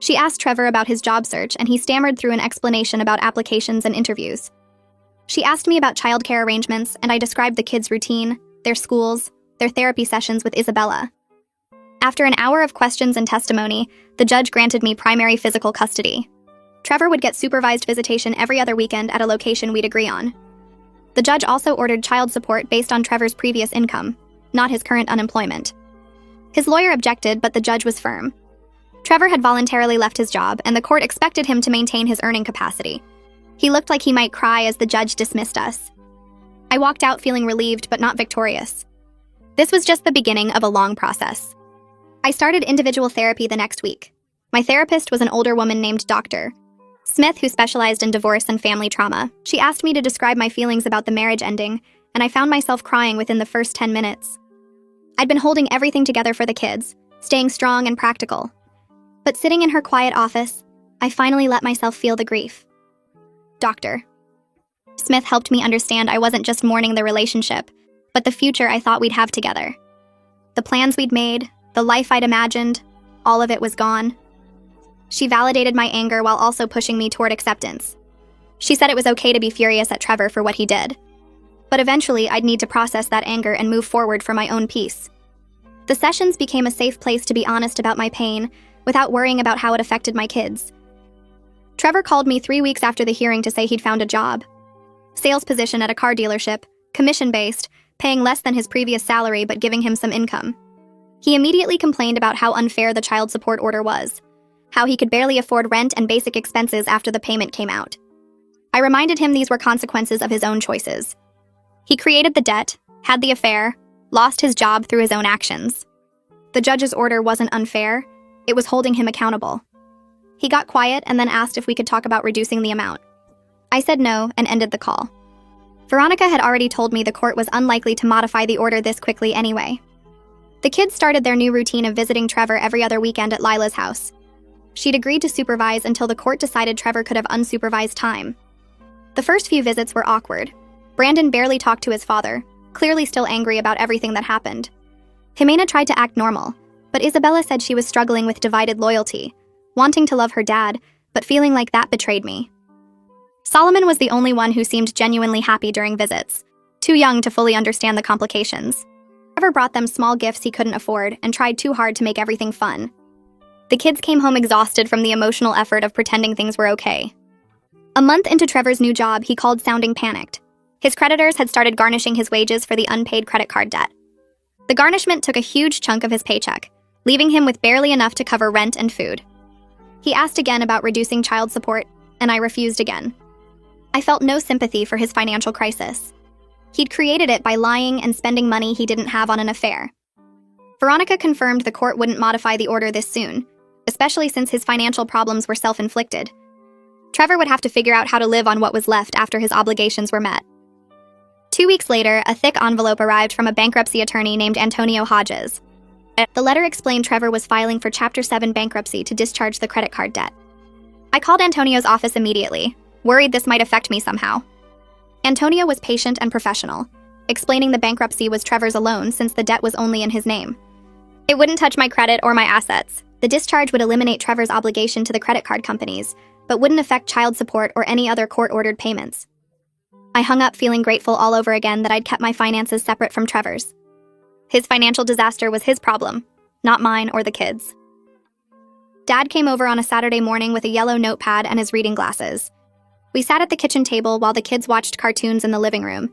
She asked Trevor about his job search and he stammered through an explanation about applications and interviews. She asked me about childcare arrangements and I described the kids' routine, their schools, their therapy sessions with Isabella. After an hour of questions and testimony, the judge granted me primary physical custody. Trevor would get supervised visitation every other weekend at a location we'd agree on. The judge also ordered child support based on Trevor's previous income, not his current unemployment. His lawyer objected, but the judge was firm. Trevor had voluntarily left his job, and the court expected him to maintain his earning capacity. He looked like he might cry as the judge dismissed us. I walked out feeling relieved but not victorious. This was just the beginning of a long process. I started individual therapy the next week. My therapist was an older woman named Dr. Smith, who specialized in divorce and family trauma. She asked me to describe my feelings about the marriage ending, and I found myself crying within the first 10 minutes. I'd been holding everything together for the kids, staying strong and practical. But sitting in her quiet office, I finally let myself feel the grief. Dr. Smith helped me understand I wasn't just mourning the relationship, but the future I thought we'd have together. The plans we'd made, the life I'd imagined, all of it was gone. She validated my anger while also pushing me toward acceptance. She said it was okay to be furious at Trevor for what he did. But eventually, I'd need to process that anger and move forward for my own peace. The sessions became a safe place to be honest about my pain, without worrying about how it affected my kids. Trevor called me 3 weeks after the hearing to say he'd found a job. Sales position at a car dealership, commission-based, paying less than his previous salary but giving him some income. He immediately complained about how unfair the child support order was, how he could barely afford rent and basic expenses after the payment came out. I reminded him these were consequences of his own choices. He created the debt, had the affair, lost his job through his own actions. The judge's order wasn't unfair, it was holding him accountable. He got quiet and then asked if we could talk about reducing the amount. I said no and ended the call. Veronica had already told me the court was unlikely to modify the order this quickly anyway. The kids started their new routine of visiting Trevor every other weekend at Lila's house. She'd agreed to supervise until the court decided Trevor could have unsupervised time. The first few visits were awkward. Brandon barely talked to his father, clearly still angry about everything that happened. Jimena tried to act normal, but Isabella said she was struggling with divided loyalty, wanting to love her dad, but feeling like that betrayed me. Solomon was the only one who seemed genuinely happy during visits, too young to fully understand the complications. Trevor brought them small gifts he couldn't afford and tried too hard to make everything fun. The kids came home exhausted from the emotional effort of pretending things were okay. A month into Trevor's new job, he called sounding panicked. His creditors had started garnishing his wages for the unpaid credit card debt. The garnishment took a huge chunk of his paycheck, leaving him with barely enough to cover rent and food. He asked again about reducing child support, and I refused again. I felt no sympathy for his financial crisis. He'd created it by lying and spending money he didn't have on an affair. Veronica confirmed the court wouldn't modify the order this soon, especially since his financial problems were self-inflicted. Trevor would have to figure out how to live on what was left after his obligations were met. 2 weeks later, a thick envelope arrived from a bankruptcy attorney named Antonio Hodges. The letter explained Trevor was filing for Chapter 7 bankruptcy to discharge the credit card debt. I called Antonio's office immediately, worried this might affect me somehow. Antonio was patient and professional, explaining the bankruptcy was Trevor's alone since the debt was only in his name. It wouldn't touch my credit or my assets. The discharge would eliminate Trevor's obligation to the credit card companies, but wouldn't affect child support or any other court-ordered payments. I hung up feeling grateful all over again that I'd kept my finances separate from Trevor's. His financial disaster was his problem, not mine or the kids. Dad came over on a Saturday morning with a yellow notepad and his reading glasses. We sat at the kitchen table while the kids watched cartoons in the living room.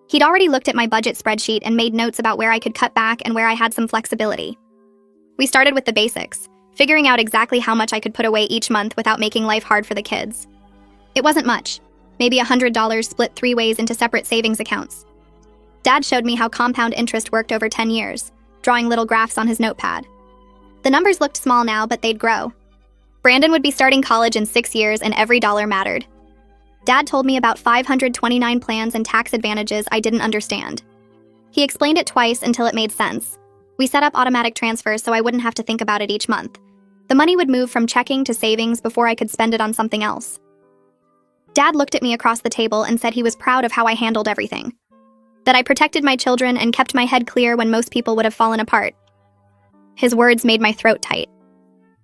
He'd already looked at my budget spreadsheet and made notes about where I could cut back and where I had some flexibility. We started with the basics, figuring out exactly how much I could put away each month without making life hard for the kids. It wasn't much, maybe $100 split 3 ways into separate savings accounts. Dad showed me how compound interest worked over 10 years, drawing little graphs on his notepad. The numbers looked small now, but they'd grow. Brandon would be starting college in 6 years and every dollar mattered. Dad told me about 529 plans and tax advantages I didn't understand. He explained it twice until it made sense. We set up automatic transfers so I wouldn't have to think about it each month. The money would move from checking to savings before I could spend it on something else. Dad looked at me across the table and said he was proud of how I handled everything. That I protected my children and kept my head clear when most people would have fallen apart. His words made my throat tight.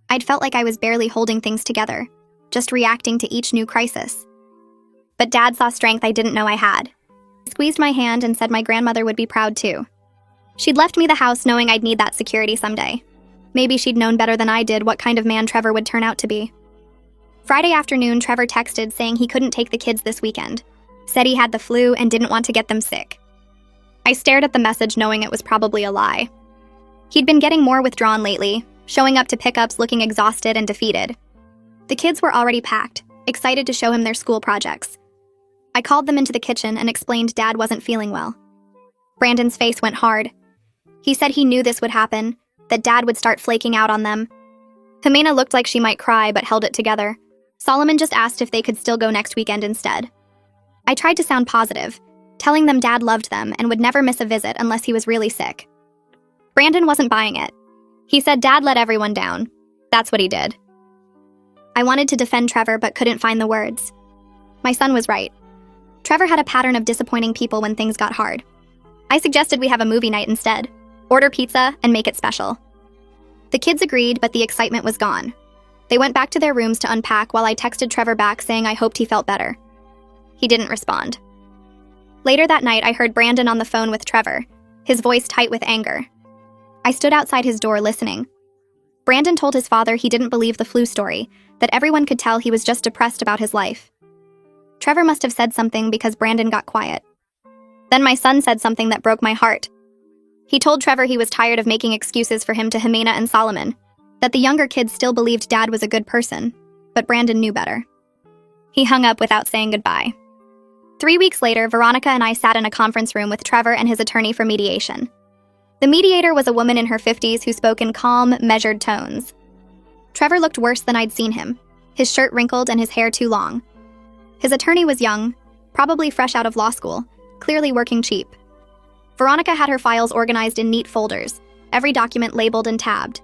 I'd felt like I was barely holding things together, just reacting to each new crisis. But Dad saw strength I didn't know I had. He squeezed my hand and said my grandmother would be proud too. She'd left me the house knowing I'd need that security someday. Maybe she'd known better than I did what kind of man Trevor would turn out to be. Friday afternoon, Trevor texted saying he couldn't take the kids this weekend. Said he had the flu and didn't want to get them sick. I stared at the message knowing it was probably a lie. He'd been getting more withdrawn lately, showing up to pickups looking exhausted and defeated. The kids were already packed, excited to show him their school projects. I called them into the kitchen and explained Dad wasn't feeling well. Brandon's face went hard. He said he knew this would happen, that Dad would start flaking out on them. Jimena looked like she might cry but held it together. Solomon just asked if they could still go next weekend instead. I tried to sound positive, telling them Dad loved them and would never miss a visit unless he was really sick. Brandon wasn't buying it. He said Dad let everyone down. That's what he did. I wanted to defend Trevor but couldn't find the words. My son was right. Trevor had a pattern of disappointing people when things got hard. I suggested we have a movie night instead. Order pizza and make it special. The kids agreed, but the excitement was gone. They went back to their rooms to unpack while I texted Trevor back saying I hoped he felt better. He didn't respond. Later that night, I heard Brandon on the phone with Trevor, his voice tight with anger. I stood outside his door listening. Brandon told his father he didn't believe the flu story, that everyone could tell he was just depressed about his life. Trevor must have said something because Brandon got quiet. Then my son said something that broke my heart. He told Trevor he was tired of making excuses for him to Jimena and Solomon, that the younger kids still believed Dad was a good person, but Brandon knew better. He hung up without saying goodbye. 3 weeks later, Veronica and I sat in a conference room with Trevor and his attorney for mediation. The mediator was a woman in her 50s who spoke in calm, measured tones. Trevor looked worse than I'd seen him, his shirt wrinkled and his hair too long. His attorney was young, probably fresh out of law school, clearly working cheap. Veronica had her files organized in neat folders, every document labeled and tabbed.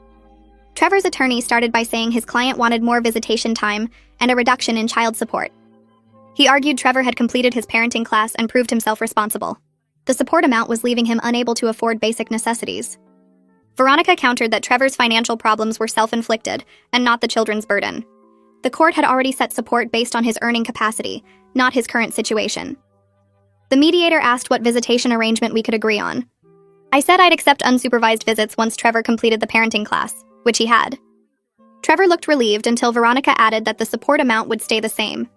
Trevor's attorney started by saying his client wanted more visitation time and a reduction in child support. He argued Trevor had completed his parenting class and proved himself responsible. The support amount was leaving him unable to afford basic necessities. Veronica countered that Trevor's financial problems were self-inflicted and not the children's burden. The court had already set support based on his earning capacity, not his current situation. The mediator asked what visitation arrangement we could agree on. I said I'd accept unsupervised visits once Trevor completed the parenting class, which he had. Trevor looked relieved until Veronica added that the support amount would stay the same.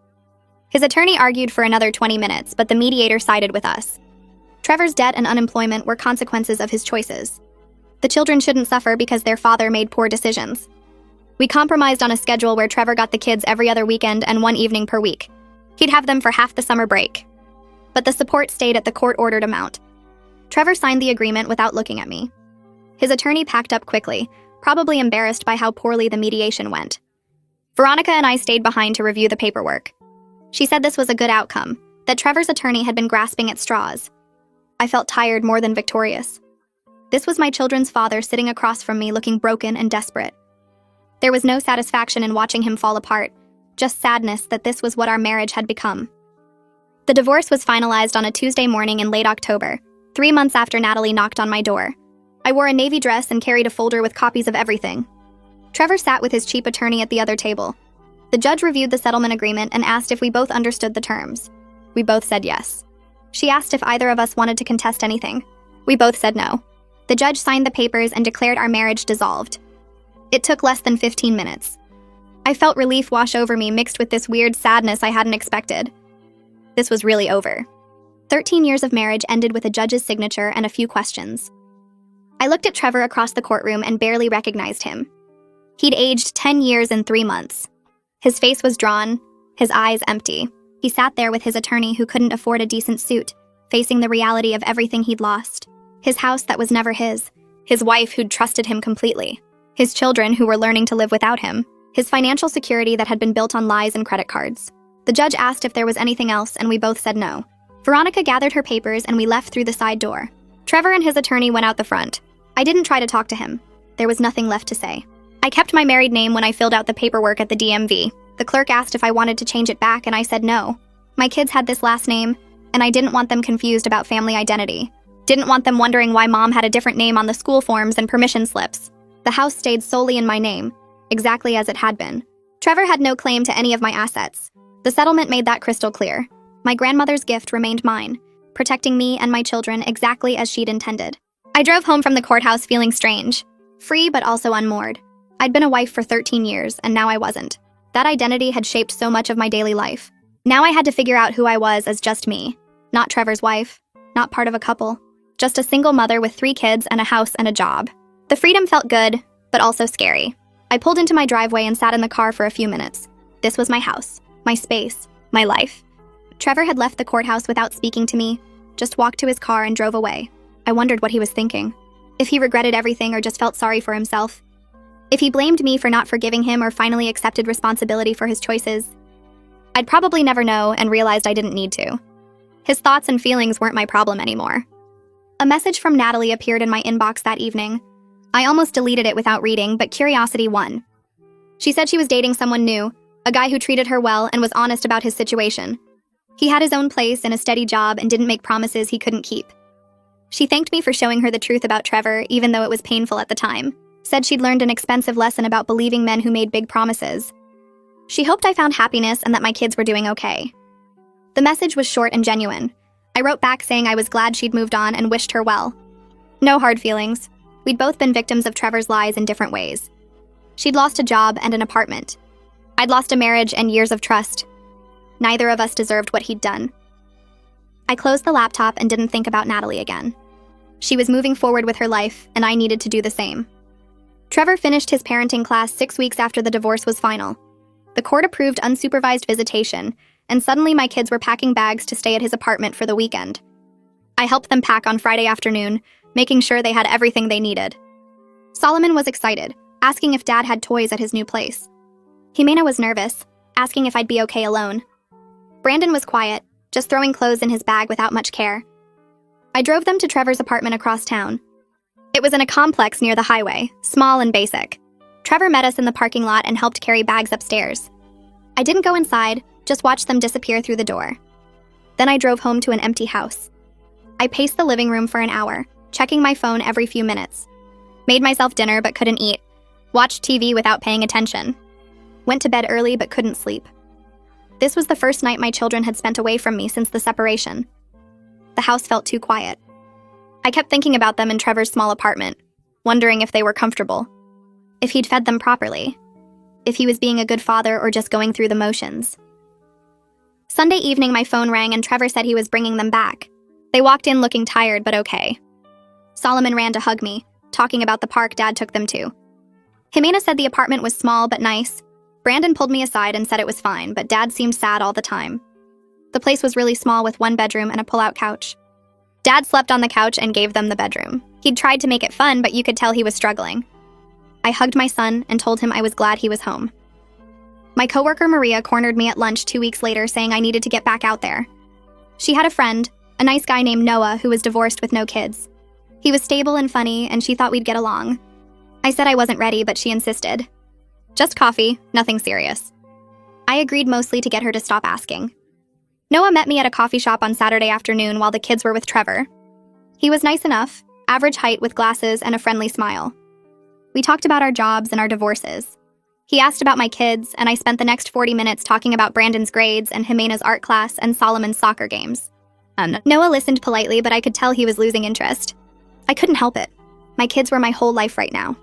His attorney argued for another 20 minutes, but the mediator sided with us. Trevor's debt and unemployment were consequences of his choices. The children shouldn't suffer because their father made poor decisions. We compromised on a schedule where Trevor got the kids every other weekend and one evening per week. He'd have them for half the summer break. But the support stayed at the court-ordered amount. Trevor signed the agreement without looking at me. His attorney packed up quickly, probably embarrassed by how poorly the mediation went. Veronica and I stayed behind to review the paperwork. She said this was a good outcome, that Trevor's attorney had been grasping at straws. I felt tired more than victorious. This was my children's father sitting across from me looking broken and desperate. There was no satisfaction in watching him fall apart, just sadness that this was what our marriage had become. The divorce was finalized on a Tuesday morning in late October, 3 months after Natalie knocked on my door. I wore a navy dress and carried a folder with copies of everything. Trevor sat with his cheap attorney at the other table. The judge reviewed the settlement agreement and asked if we both understood the terms. We both said yes. She asked if either of us wanted to contest anything. We both said no. The judge signed the papers and declared our marriage dissolved. It took less than 15 minutes. I felt relief wash over me mixed with this weird sadness I hadn't expected. This was really over. 13 years of marriage ended with a judge's signature and a few questions. I looked at Trevor across the courtroom and barely recognized him. He'd aged 10 years and 3 months. His face was drawn, his eyes empty. He sat there with his attorney who couldn't afford a decent suit, facing the reality of everything he'd lost. His house that was never his wife who'd trusted him completely, his children who were learning to live without him, his financial security that had been built on lies and credit cards. The judge asked if there was anything else, and we both said no. Veronica gathered her papers and we left through the side door. Trevor and his attorney went out the front. I didn't try to talk to him. There was nothing left to say. I kept my married name when I filled out the paperwork at the DMV. The clerk asked if I wanted to change it back and I said no. My kids had this last name, and I didn't want them confused about family identity. Didn't want them wondering why mom had a different name on the school forms and permission slips. The house stayed solely in my name, exactly as it had been. Trevor had no claim to any of my assets. The settlement made that crystal clear. My grandmother's gift remained mine, protecting me and my children exactly as she'd intended. I drove home from the courthouse feeling strange, free but also unmoored. I'd been a wife for 13 years, and now I wasn't. That identity had shaped so much of my daily life. Now I had to figure out who I was as just me. Not Trevor's wife, not part of a couple. Just a single mother with 3 kids and a house and a job. The freedom felt good, but also scary. I pulled into my driveway and sat in the car for a few minutes. This was my house, my space, my life. Trevor had left the courthouse without speaking to me, just walked to his car and drove away. I wondered what he was thinking. If he regretted everything or just felt sorry for himself. If he blamed me for not forgiving him or finally accepted responsibility for his choices. I'd probably never know and realized I didn't need to. His thoughts and feelings weren't my problem anymore. A message from Natalie appeared in my inbox that evening. I almost deleted it without reading, but curiosity won. She said she was dating someone new, a guy who treated her well and was honest about his situation. He had his own place and a steady job and didn't make promises he couldn't keep. She thanked me for showing her the truth about Trevor, even though it was painful at the time. Said she'd learned an expensive lesson about believing men who made big promises. She hoped I found happiness and that my kids were doing okay. The message was short and genuine. I wrote back saying I was glad she'd moved on and wished her well. No hard feelings. We'd both been victims of Trevor's lies in different ways. She'd lost a job and an apartment. I'd lost a marriage and years of trust. Neither of us deserved what he'd done. I closed the laptop and didn't think about Natalie again. She was moving forward with her life, and I needed to do the same. Trevor finished his parenting class 6 weeks after the divorce was final. The court approved unsupervised visitation, and suddenly my kids were packing bags to stay at his apartment for the weekend. I helped them pack on Friday afternoon, making sure they had everything they needed. Solomon was excited, asking if Dad had toys at his new place. Jimena was nervous, asking if I'd be okay alone. Brandon was quiet, just throwing clothes in his bag without much care. I drove them to Trevor's apartment across town. It was in a complex near the highway, small and basic. Trevor met us in the parking lot and helped carry bags upstairs. I didn't go inside, just watched them disappear through the door. Then I drove home to an empty house. I paced the living room for an hour, checking my phone every few minutes. Made myself dinner but couldn't eat. Watched TV without paying attention. Went to bed early but couldn't sleep. This was the first night my children had spent away from me since the separation. The house felt too quiet. I kept thinking about them in Trevor's small apartment, wondering if they were comfortable, if he'd fed them properly, if he was being a good father or just going through the motions. Sunday evening, my phone rang and Trevor said he was bringing them back. They walked in looking tired but okay. Solomon ran to hug me, talking about the park Dad took them to. Jimena said the apartment was small but nice. Brandon pulled me aside and said it was fine, but Dad seemed sad all the time. The place was really small with one bedroom and a pull-out couch. Dad slept on the couch and gave them the bedroom. He'd tried to make it fun, but you could tell he was struggling. I hugged my son and told him I was glad he was home. My coworker Maria cornered me at lunch 2 weeks later saying I needed to get back out there. She had a friend, a nice guy named Noah, who was divorced with no kids. He was stable and funny, and she thought we'd get along. I said I wasn't ready, but she insisted. Just coffee, nothing serious. I agreed mostly to get her to stop asking. Noah met me at a coffee shop on Saturday afternoon while the kids were with Trevor. He was nice enough, average height with glasses and a friendly smile. We talked about our jobs and our divorces. He asked about my kids, and I spent the next 40 minutes talking about Brandon's grades and Jimena's art class and Solomon's soccer games. Noah listened politely, but I could tell he was losing interest. I couldn't help it. My kids were my whole life right now.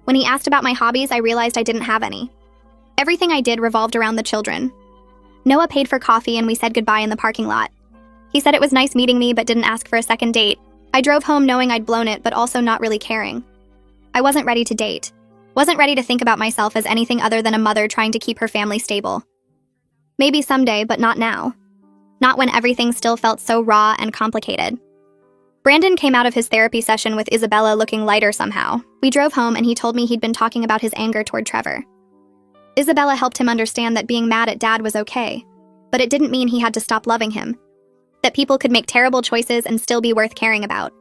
When he asked about my hobbies, I realized I didn't have any. Everything I did revolved around the children. Noah paid for coffee and we said goodbye in the parking lot. He said it was nice meeting me but didn't ask for a second date. I drove home knowing I'd blown it but also not really caring. I wasn't ready to date. Wasn't ready to think about myself as anything other than a mother trying to keep her family stable. Maybe someday, but not now. Not when everything still felt so raw and complicated. Brandon came out of his therapy session with Isabella looking lighter somehow. We drove home and he told me he'd been talking about his anger toward Trevor. Isabella helped him understand that being mad at Dad was okay, but it didn't mean he had to stop loving him. That people could make terrible choices and still be worth caring about.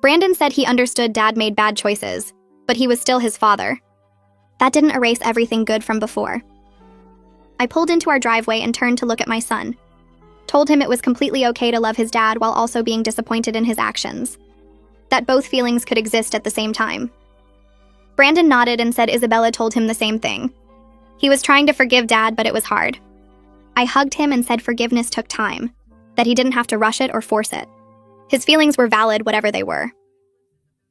Brandon said he understood Dad made bad choices, but he was still his father. That didn't erase everything good from before. I pulled into our driveway and turned to look at my son. Told him it was completely okay to love his dad while also being disappointed in his actions. That both feelings could exist at the same time. Brandon nodded and said Isabella told him the same thing. He was trying to forgive Dad, but it was hard. I hugged him and said forgiveness took time, that he didn't have to rush it or force it. His feelings were valid, whatever they were.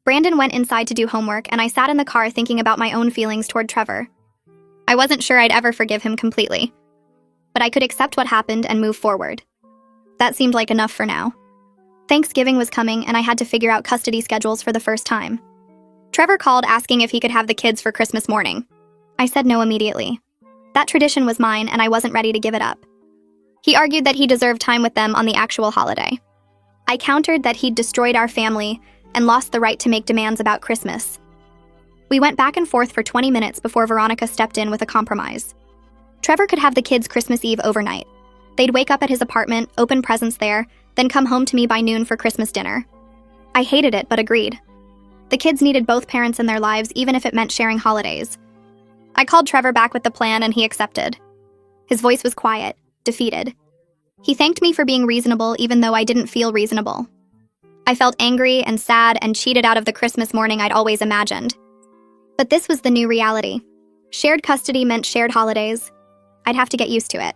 Brandon went inside to do homework, and I sat in the car thinking about my own feelings toward Trevor. I wasn't sure I'd ever forgive him completely, but I could accept what happened and move forward. That seemed like enough for now. Thanksgiving was coming, and I had to figure out custody schedules for the first time. Trevor called asking if he could have the kids for Christmas morning. I said no immediately. That tradition was mine, and I wasn't ready to give it up. He argued that he deserved time with them on the actual holiday. I countered that he'd destroyed our family and lost the right to make demands about Christmas. We went back and forth for 20 minutes before Veronica stepped in with a compromise. Trevor could have the kids Christmas Eve overnight. They'd wake up at his apartment, open presents there, then come home to me by noon for Christmas dinner. I hated it, but agreed. The kids needed both parents in their lives, even if it meant sharing holidays. I called Trevor back with the plan, and he accepted. His voice was quiet, defeated. He thanked me for being reasonable, even though I didn't feel reasonable. I felt angry and sad and cheated out of the Christmas morning I'd always imagined. But this was the new reality. Shared custody meant shared holidays. I'd have to get used to it.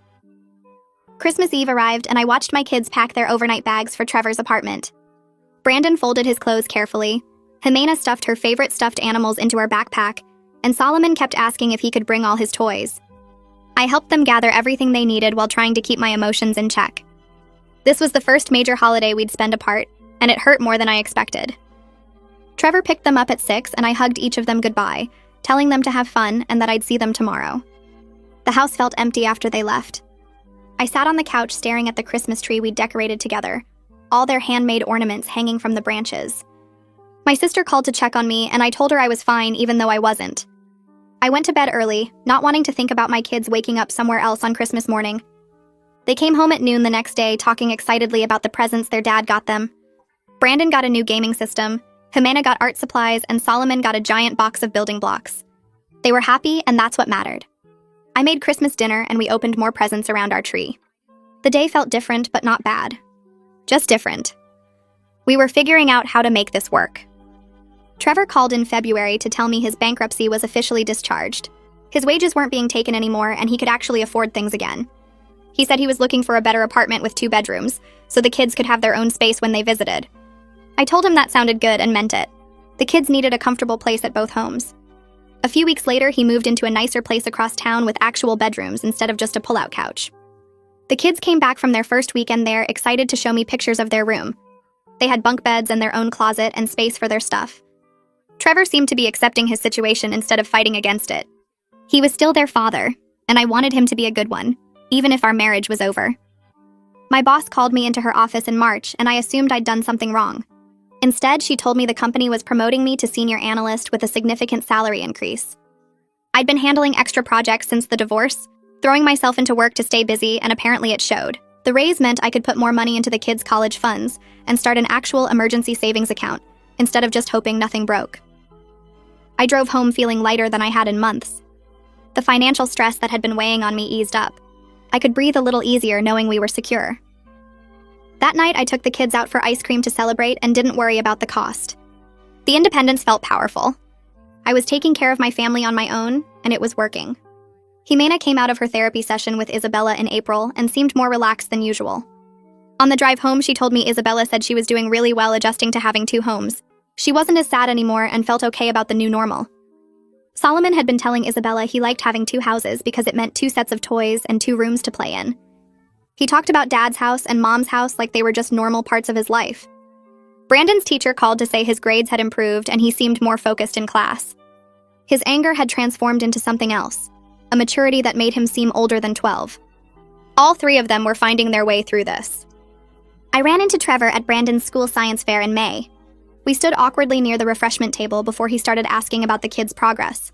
Christmas Eve arrived, and I watched my kids pack their overnight bags for Trevor's apartment. Brandon folded his clothes carefully. Jimena stuffed her favorite stuffed animals into her backpack, and Solomon kept asking if he could bring all his toys. I helped them gather everything they needed while trying to keep my emotions in check. This was the first major holiday we'd spend apart, and it hurt more than I expected. Trevor picked them up at 6, and I hugged each of them goodbye, telling them to have fun and that I'd see them tomorrow. The house felt empty after they left. I sat on the couch staring at the Christmas tree we'd decorated together, all their handmade ornaments hanging from the branches. My sister called to check on me, and I told her I was fine even though I wasn't. I went to bed early, not wanting to think about my kids waking up somewhere else on Christmas morning. They came home at noon the next day, talking excitedly about the presents their dad got them. Brandon got a new gaming system, Jimena got art supplies, and Solomon got a giant box of building blocks. They were happy, and that's what mattered. I made Christmas dinner, and we opened more presents around our tree. The day felt different, but not bad. Just different. We were figuring out how to make this work. Trevor called in February to tell me his bankruptcy was officially discharged. His wages weren't being taken anymore, and he could actually afford things again. He said he was looking for a better apartment with 2 bedrooms, so the kids could have their own space when they visited. I told him that sounded good and meant it. The kids needed a comfortable place at both homes. A few weeks later, he moved into a nicer place across town with actual bedrooms instead of just a pull-out couch. The kids came back from their first weekend there, excited to show me pictures of their room. They had bunk beds and their own closet and space for their stuff. Trevor seemed to be accepting his situation instead of fighting against it. He was still their father, and I wanted him to be a good one, even if our marriage was over. My boss called me into her office in March, and I assumed I'd done something wrong. Instead, she told me the company was promoting me to senior analyst with a significant salary increase. I'd been handling extra projects since the divorce, throwing myself into work to stay busy, and apparently it showed. The raise meant I could put more money into the kids' college funds and start an actual emergency savings account, instead of just hoping nothing broke. I drove home feeling lighter than I had in months. The financial stress that had been weighing on me eased up. I could breathe a little easier knowing we were secure. That night, I took the kids out for ice cream to celebrate and didn't worry about the cost. The independence felt powerful. I was taking care of my family on my own, and it was working. Jimena came out of her therapy session with Isabella in April and seemed more relaxed than usual. On the drive home, she told me Isabella said she was doing really well adjusting to having 2 homes. She wasn't as sad anymore and felt okay about the new normal. Solomon had been telling Isabella he liked having 2 houses because it meant 2 sets of toys and 2 rooms to play in. He talked about Dad's house and Mom's house like they were just normal parts of his life. Brandon's teacher called to say his grades had improved and he seemed more focused in class. His anger had transformed into something else, a maturity that made him seem older than 12. All 3 of them were finding their way through this. I ran into Trevor at Brandon's school science fair in May. We stood awkwardly near the refreshment table before he started asking about the kids' progress.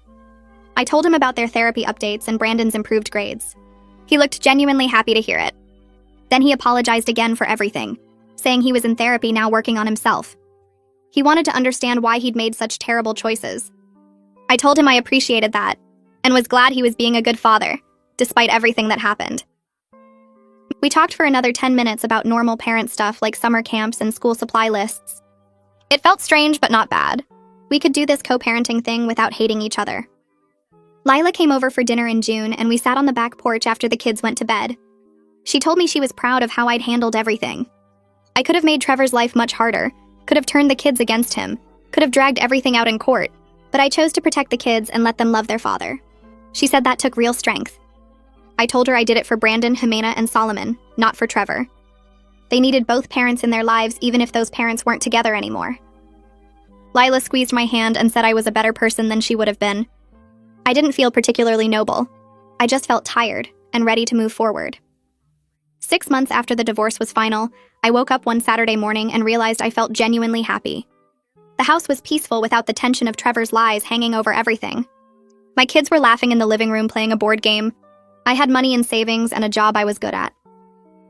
I told him about their therapy updates and Brandon's improved grades. He looked genuinely happy to hear it. Then he apologized again for everything, saying he was in therapy now working on himself. He wanted to understand why he'd made such terrible choices. I told him I appreciated that, and was glad he was being a good father, despite everything that happened. We talked for another 10 minutes about normal parent stuff like summer camps and school supply lists. It felt strange, but not bad. We could do this co-parenting thing without hating each other. Lila came over for dinner in June, and we sat on the back porch after the kids went to bed. She told me she was proud of how I'd handled everything. I could have made Trevor's life much harder, could have turned the kids against him, could have dragged everything out in court, but I chose to protect the kids and let them love their father. She said that took real strength. I told her I did it for Brandon, Jimena, and Solomon, not for Trevor. They needed both parents in their lives even if those parents weren't together anymore. Lila squeezed my hand and said I was a better person than she would have been. I didn't feel particularly noble. I just felt tired and ready to move forward. 6 months after the divorce was final, I woke up one Saturday morning and realized I felt genuinely happy. The house was peaceful without the tension of Trevor's lies hanging over everything. My kids were laughing in the living room playing a board game. I had money in savings and a job I was good at.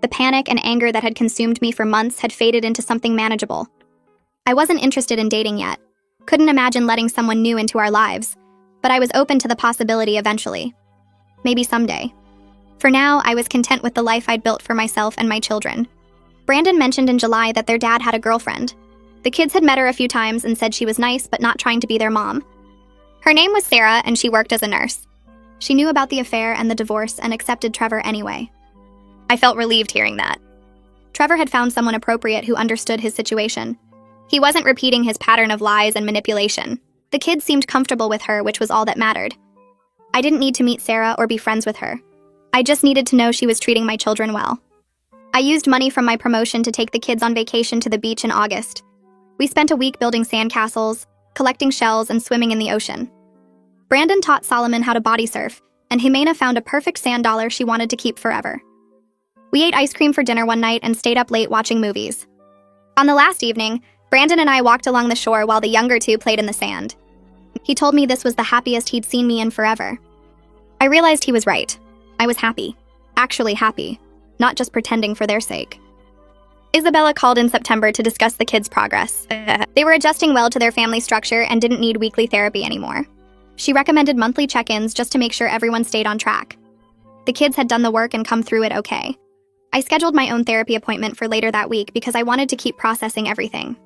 The panic and anger that had consumed me for months had faded into something manageable. I wasn't interested in dating yet. Couldn't imagine letting someone new into our lives, but I was open to the possibility eventually. Maybe someday. For now, I was content with the life I'd built for myself and my children. Brandon mentioned in July that their dad had a girlfriend. The kids had met her a few times and said she was nice but not trying to be their mom. Her name was Sarah and she worked as a nurse. She knew about the affair and the divorce and accepted Trevor anyway. I felt relieved hearing that. Trevor had found someone appropriate who understood his situation. He wasn't repeating his pattern of lies and manipulation. The kids seemed comfortable with her, which was all that mattered. I didn't need to meet Sarah or be friends with her. I just needed to know she was treating my children well. I used money from my promotion to take the kids on vacation to the beach in August. We spent a week building sandcastles, collecting shells, and swimming in the ocean. Brandon taught Solomon how to body surf, and Jimena found a perfect sand dollar she wanted to keep forever. We ate ice cream for dinner one night and stayed up late watching movies. On the last evening, Brandon and I walked along the shore while the younger 2 played in the sand. He told me this was the happiest he'd seen me in forever. I realized he was right. I was happy. Actually happy. Not just pretending for their sake. Isabella called in September to discuss the kids' progress. They were adjusting well to their family structure and didn't need weekly therapy anymore. She recommended monthly check-ins just to make sure everyone stayed on track. The kids had done the work and come through it okay. I scheduled my own therapy appointment for later that week because I wanted to keep processing everything.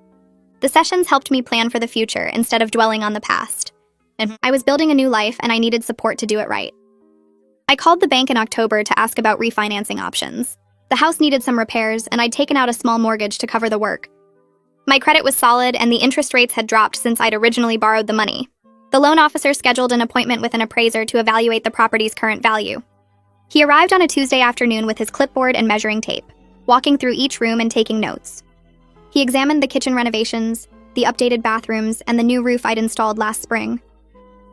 The sessions helped me plan for the future instead of dwelling on the past. And I was building a new life and I needed support to do it right. I called the bank in October to ask about refinancing options. The house needed some repairs and I'd taken out a small mortgage to cover the work. My credit was solid and the interest rates had dropped since I'd originally borrowed the money. The loan officer scheduled an appointment with an appraiser to evaluate the property's current value. He arrived on a Tuesday afternoon with his clipboard and measuring tape, walking through each room and taking notes. He examined the kitchen renovations, the updated bathrooms, and the new roof I'd installed last spring.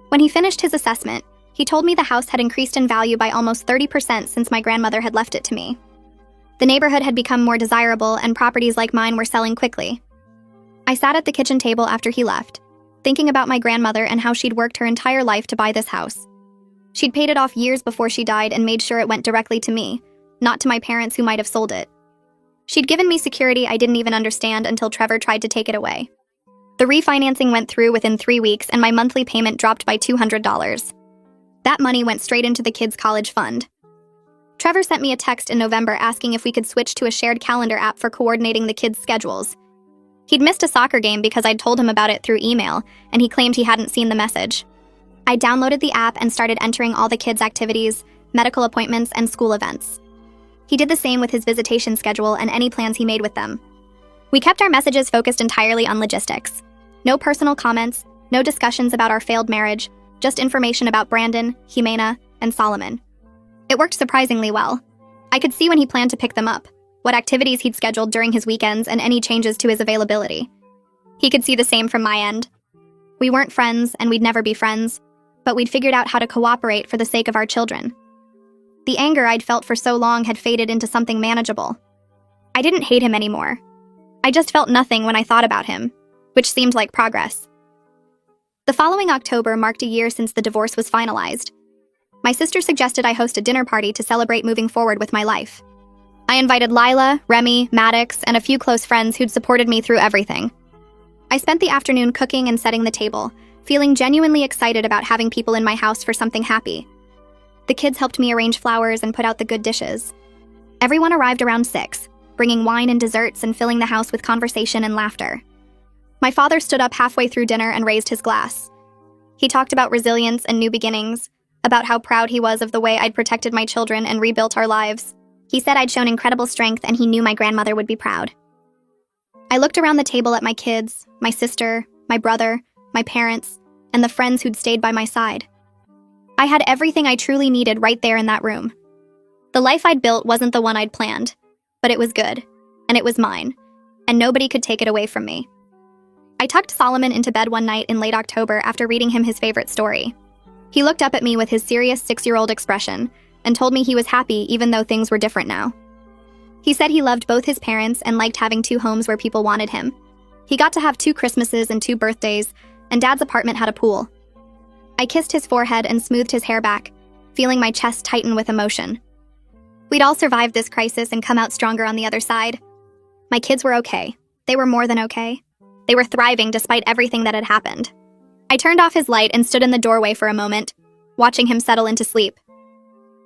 When he finished his assessment, he told me the house had increased in value by almost 30% since my grandmother had left it to me. The neighborhood had become more desirable, and properties like mine were selling quickly. I sat at the kitchen table after he left, thinking about my grandmother and how she'd worked her entire life to buy this house. She'd paid it off years before she died and made sure it went directly to me, not to my parents who might have sold it. She'd given me security I didn't even understand until Trevor tried to take it away. The refinancing went through within 3 weeks, and my monthly payment dropped by $200. That money went straight into the kids' college fund. Trevor sent me a text in November asking if we could switch to a shared calendar app for coordinating the kids' schedules. He'd missed a soccer game because I'd told him about it through email, and he claimed he hadn't seen the message. I downloaded the app and started entering all the kids' activities, medical appointments, and school events. He did the same with his visitation schedule and any plans he made with them. We kept our messages focused entirely on logistics. No personal comments, no discussions about our failed marriage, just information about Brandon, Jimena, and Solomon. It worked surprisingly well. I could see when he planned to pick them up, what activities he'd scheduled during his weekends, and any changes to his availability. He could see the same from my end. We weren't friends, and we'd never be friends, but we'd figured out how to cooperate for the sake of our children. The anger I'd felt for so long had faded into something manageable. I didn't hate him anymore. I just felt nothing when I thought about him, which seemed like progress. The following October marked a year since the divorce was finalized. My sister suggested I host a dinner party to celebrate moving forward with my life. I invited Lila, Remy, Maddox, and a few close friends who'd supported me through everything. I spent the afternoon cooking and setting the table, feeling genuinely excited about having people in my house for something happy. The kids helped me arrange flowers and put out the good dishes. Everyone arrived around 6, bringing wine and desserts and filling the house with conversation and laughter. My father stood up halfway through dinner and raised his glass. He talked about resilience and new beginnings, about how proud he was of the way I'd protected my children and rebuilt our lives. He said I'd shown incredible strength, and he knew my grandmother would be proud. I looked around the table at my kids, my sister, my brother, my parents, and the friends who'd stayed by my side. I had everything I truly needed right there in that room. The life I'd built wasn't the one I'd planned, but it was good, and it was mine, and nobody could take it away from me. I tucked Solomon into bed one night in late October after reading him his favorite story. He looked up at me with his serious 6-year-old expression and told me he was happy even though things were different now. He said he loved both his parents and liked having 2 homes where people wanted him. He got to have 2 Christmases and 2 birthdays, and Dad's apartment had a pool. I kissed his forehead and smoothed his hair back, feeling my chest tighten with emotion. We'd all survived this crisis and come out stronger on the other side. My kids were okay. They were more than okay. They were thriving despite everything that had happened. I turned off his light and stood in the doorway for a moment, watching him settle into sleep.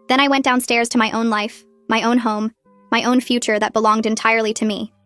Then I went downstairs to my own life, my own home, my own future that belonged entirely to me.